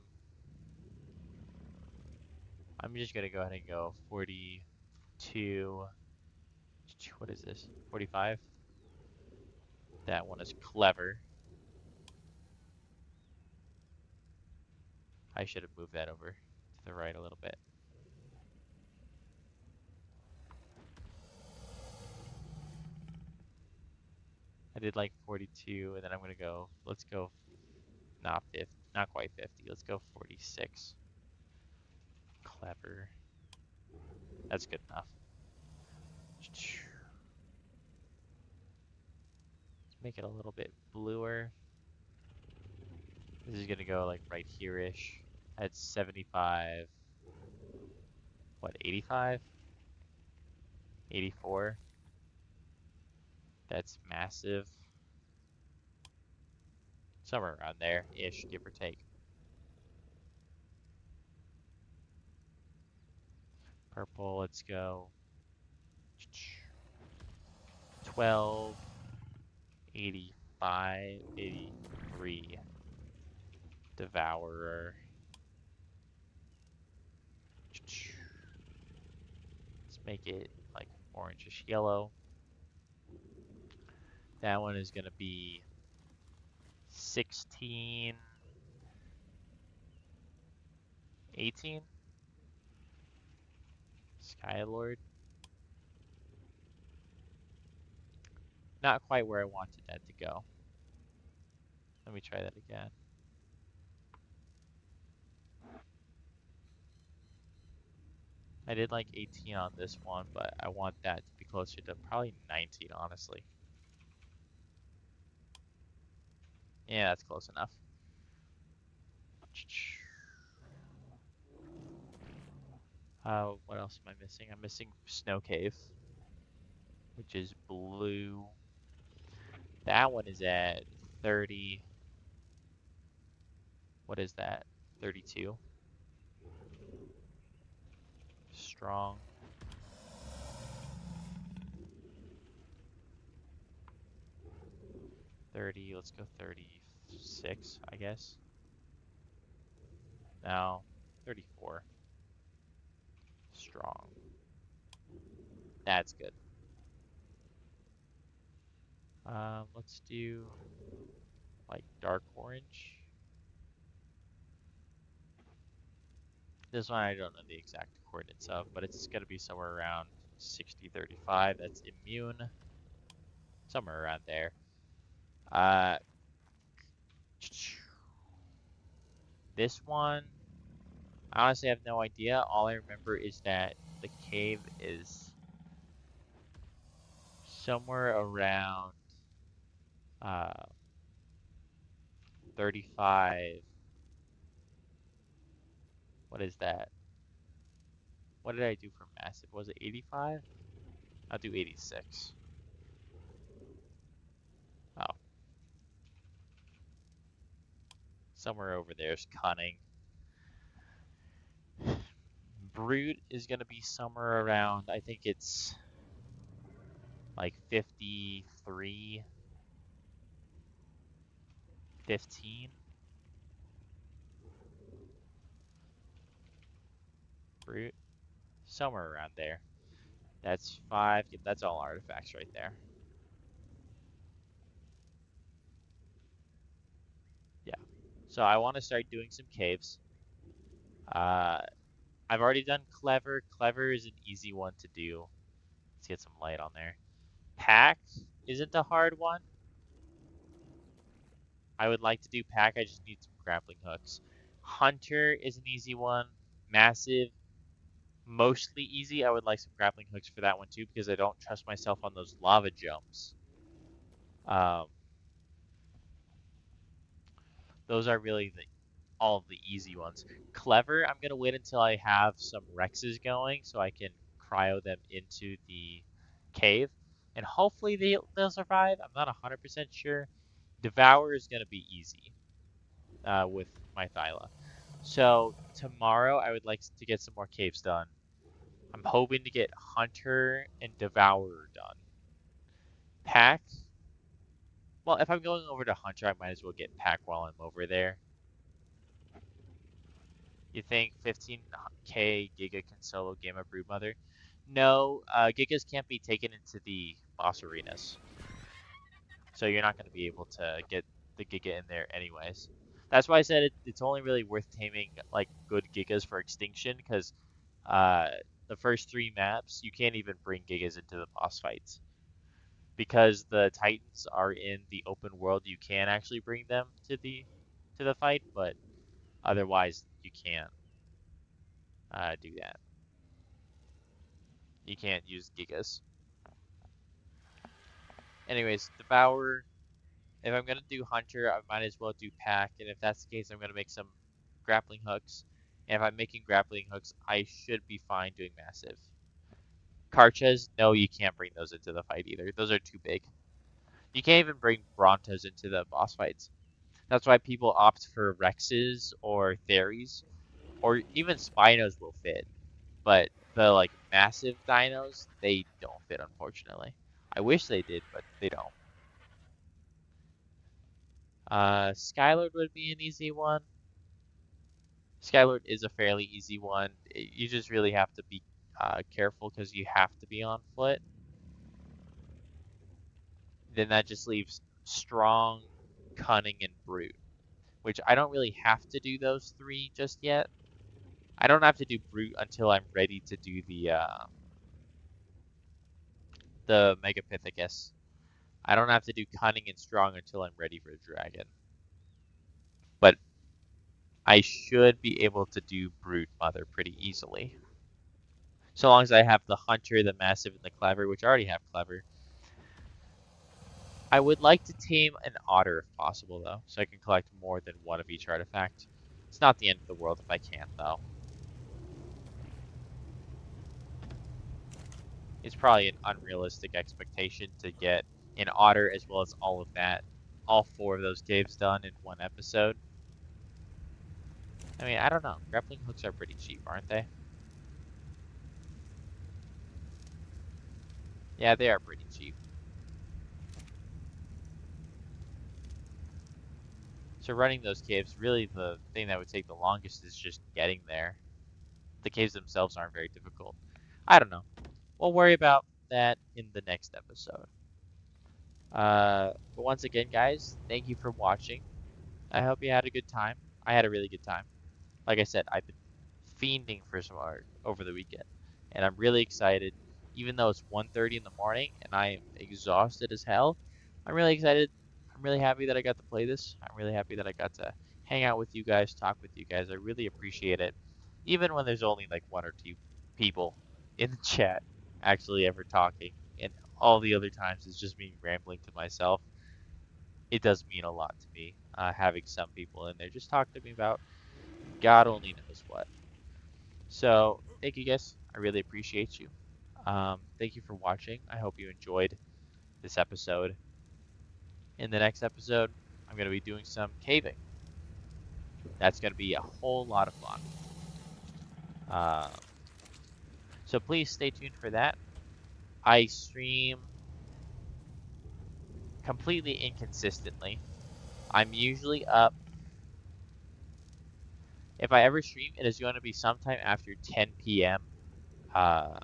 I'm just gonna go ahead and go 42. What is this? 45? That one is clever. I should have moved that over to the right a little bit. I did like 42, and then I'm gonna go, let's go, not 50, not quite 50, let's go 46. Clever. That's good enough. Let's make it a little bit bluer. This is gonna go like right here-ish. At 75. What, 85? 84? That's massive. Somewhere around there-ish, give or take. Purple, let's go 12, 85, 83. Devourer. Let's make it like orangish yellow. That one is gonna be 16, 18. Skylord. Not quite where I wanted that to go. Let me try that again. I did like 18 on this one, but I want that to be closer to probably 19, honestly. Yeah, that's close enough. What else am I missing? I'm missing Snow Cave, which is blue. That one is at 30. What is that? 32. Strong. 30. Let's go 36, I guess. No, 34. Strong. That's good. Let's do like dark orange. This one I don't know the exact coordinates of, but it's going to be somewhere around 6035. That's immune. Somewhere around there. Uh, this one, I honestly have no idea. All I remember is that the cave is somewhere around uh, 35. What is that? What did I do for massive? Was it 85? I'll do 86. Oh, somewhere over there's cunning. Brute is going to be somewhere around, I think it's like 53, 15. Brute, somewhere around there. That's 5. Yep, that's all artifacts right there. Yeah. So I want to start doing some caves. Uh, I've already done clever. Clever is an easy one to do. Let's get some light on there. Pack isn't a hard one. I would like to do pack. I just need some grappling hooks. Hunter is an easy one. Massive, mostly easy. I would like some grappling hooks for that one too because I don't trust myself on those lava jumps. Um, those are really all of the easy ones. Clever, I'm gonna wait until I have some Rexes going so I can cryo them into the cave, and hopefully they'll survive. I'm not 100% sure. Devour is gonna be easy with my Thyla. So tomorrow I would like to get some more caves done. I'm hoping to get Hunter and Devourer done. Pack, well, if I'm going over to Hunter, I might as well get Pack while I'm over there. You think 15k Giga can solo game of Broodmother? No, Gigas can't be taken into the boss arenas, so you're not going to be able to get the Giga in there anyways. That's why I said it's only really worth taming like good Gigas for extinction, because uh, the first 3 maps you can't even bring Gigas into the boss fights. Because the Titans are in the open world, you can actually bring them to the fight, but otherwise you can't do that. You can't use Gigas. Anyways, Devourer. If I'm gonna do Hunter, I might as well do Pack, and if that's the case, I'm gonna make some grappling hooks. And if I'm making grappling hooks, I should be fine doing Massive. Karchas, no, you can't bring those into the fight either. Those are too big. You can't even bring Brontos into the boss fights. That's why people opt for Rexes or Theries, or even Spinos will fit. But the like massive dinos, they don't fit, unfortunately. I wish they did, but they don't. Skylord would be an easy one. Skylord is a fairly easy one. You just really have to be careful because you have to be on foot. Then that just leaves strong, cunning, and brute, which I don't really have to do those 3 just yet. I don't have to do brute until I'm ready to do the Megapithecus. I don't have to do cunning and strong until I'm ready for dragon. But I should be able to do brute mother pretty easily. So long as I have the hunter, the massive, and the clever, which I already have clever. I would like to tame an otter if possible, though, so I can collect more than one of each artifact. It's not the end of the world if I can't, though. It's probably an unrealistic expectation to get an otter as well as all of that, all 4 of those caves done in one episode. I mean, I don't know. Grappling hooks are pretty cheap, aren't they? Yeah, they are pretty cheap. So running those caves, really the thing that would take the longest is just getting there. The caves themselves aren't very difficult. I don't know. We'll worry about that in the next episode. But once again, guys, thank you for watching. I hope you had a good time. I had a really good time. Like I said, I've been fiending for some ARK over the weekend, and I'm really excited. Even though it's 1:30 in the morning and I am exhausted as hell, I'm really excited. I'm really happy that I got to play this. I'm really happy that I got to hang out with you guys, talk with you guys. I really appreciate it. Even when there's only like one or two people in the chat actually ever talking, and all the other times it's just me rambling to myself, it does mean a lot to me having some people in there just talk to me about God only knows what. So thank you guys. I really appreciate you. Thank you for watching. I hope you enjoyed this episode. In the next episode, I'm going to be doing some caving. That's going to be a whole lot of fun. So please stay tuned for that. I stream completely inconsistently. I'm usually up. If I ever stream, it is going to be sometime after 10 p.m. Uh,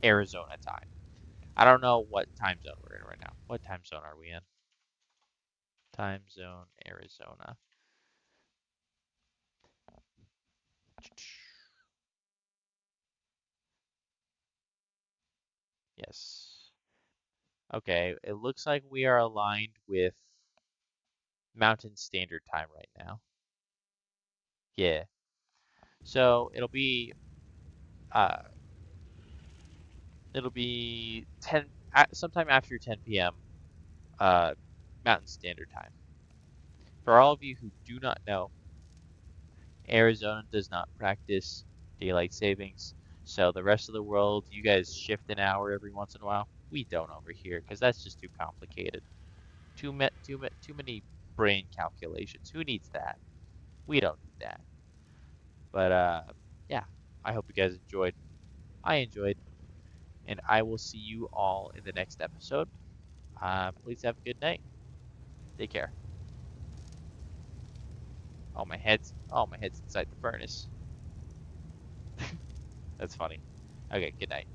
Arizona time. I don't know what time zone we're in right now. What time zone are we in? Time zone Arizona. Yes. Okay, it looks like we are aligned with Mountain Standard Time right now. Yeah. So uh it'll be 10 sometime after 10 p.m. uh Mountain Standard Time. For all of you who do not know, Arizona does not practice daylight savings. So the rest of the world, you guys shift an hour every once in a while. We don't over here because that's just too complicated. Too many brain calculations. Who needs that? We don't need that. But yeah, I hope you guys enjoyed. I enjoyed, and I will see you all in the next episode. Please have a good night. Take care. Oh my head's inside the furnace. That's funny. Okay, good night.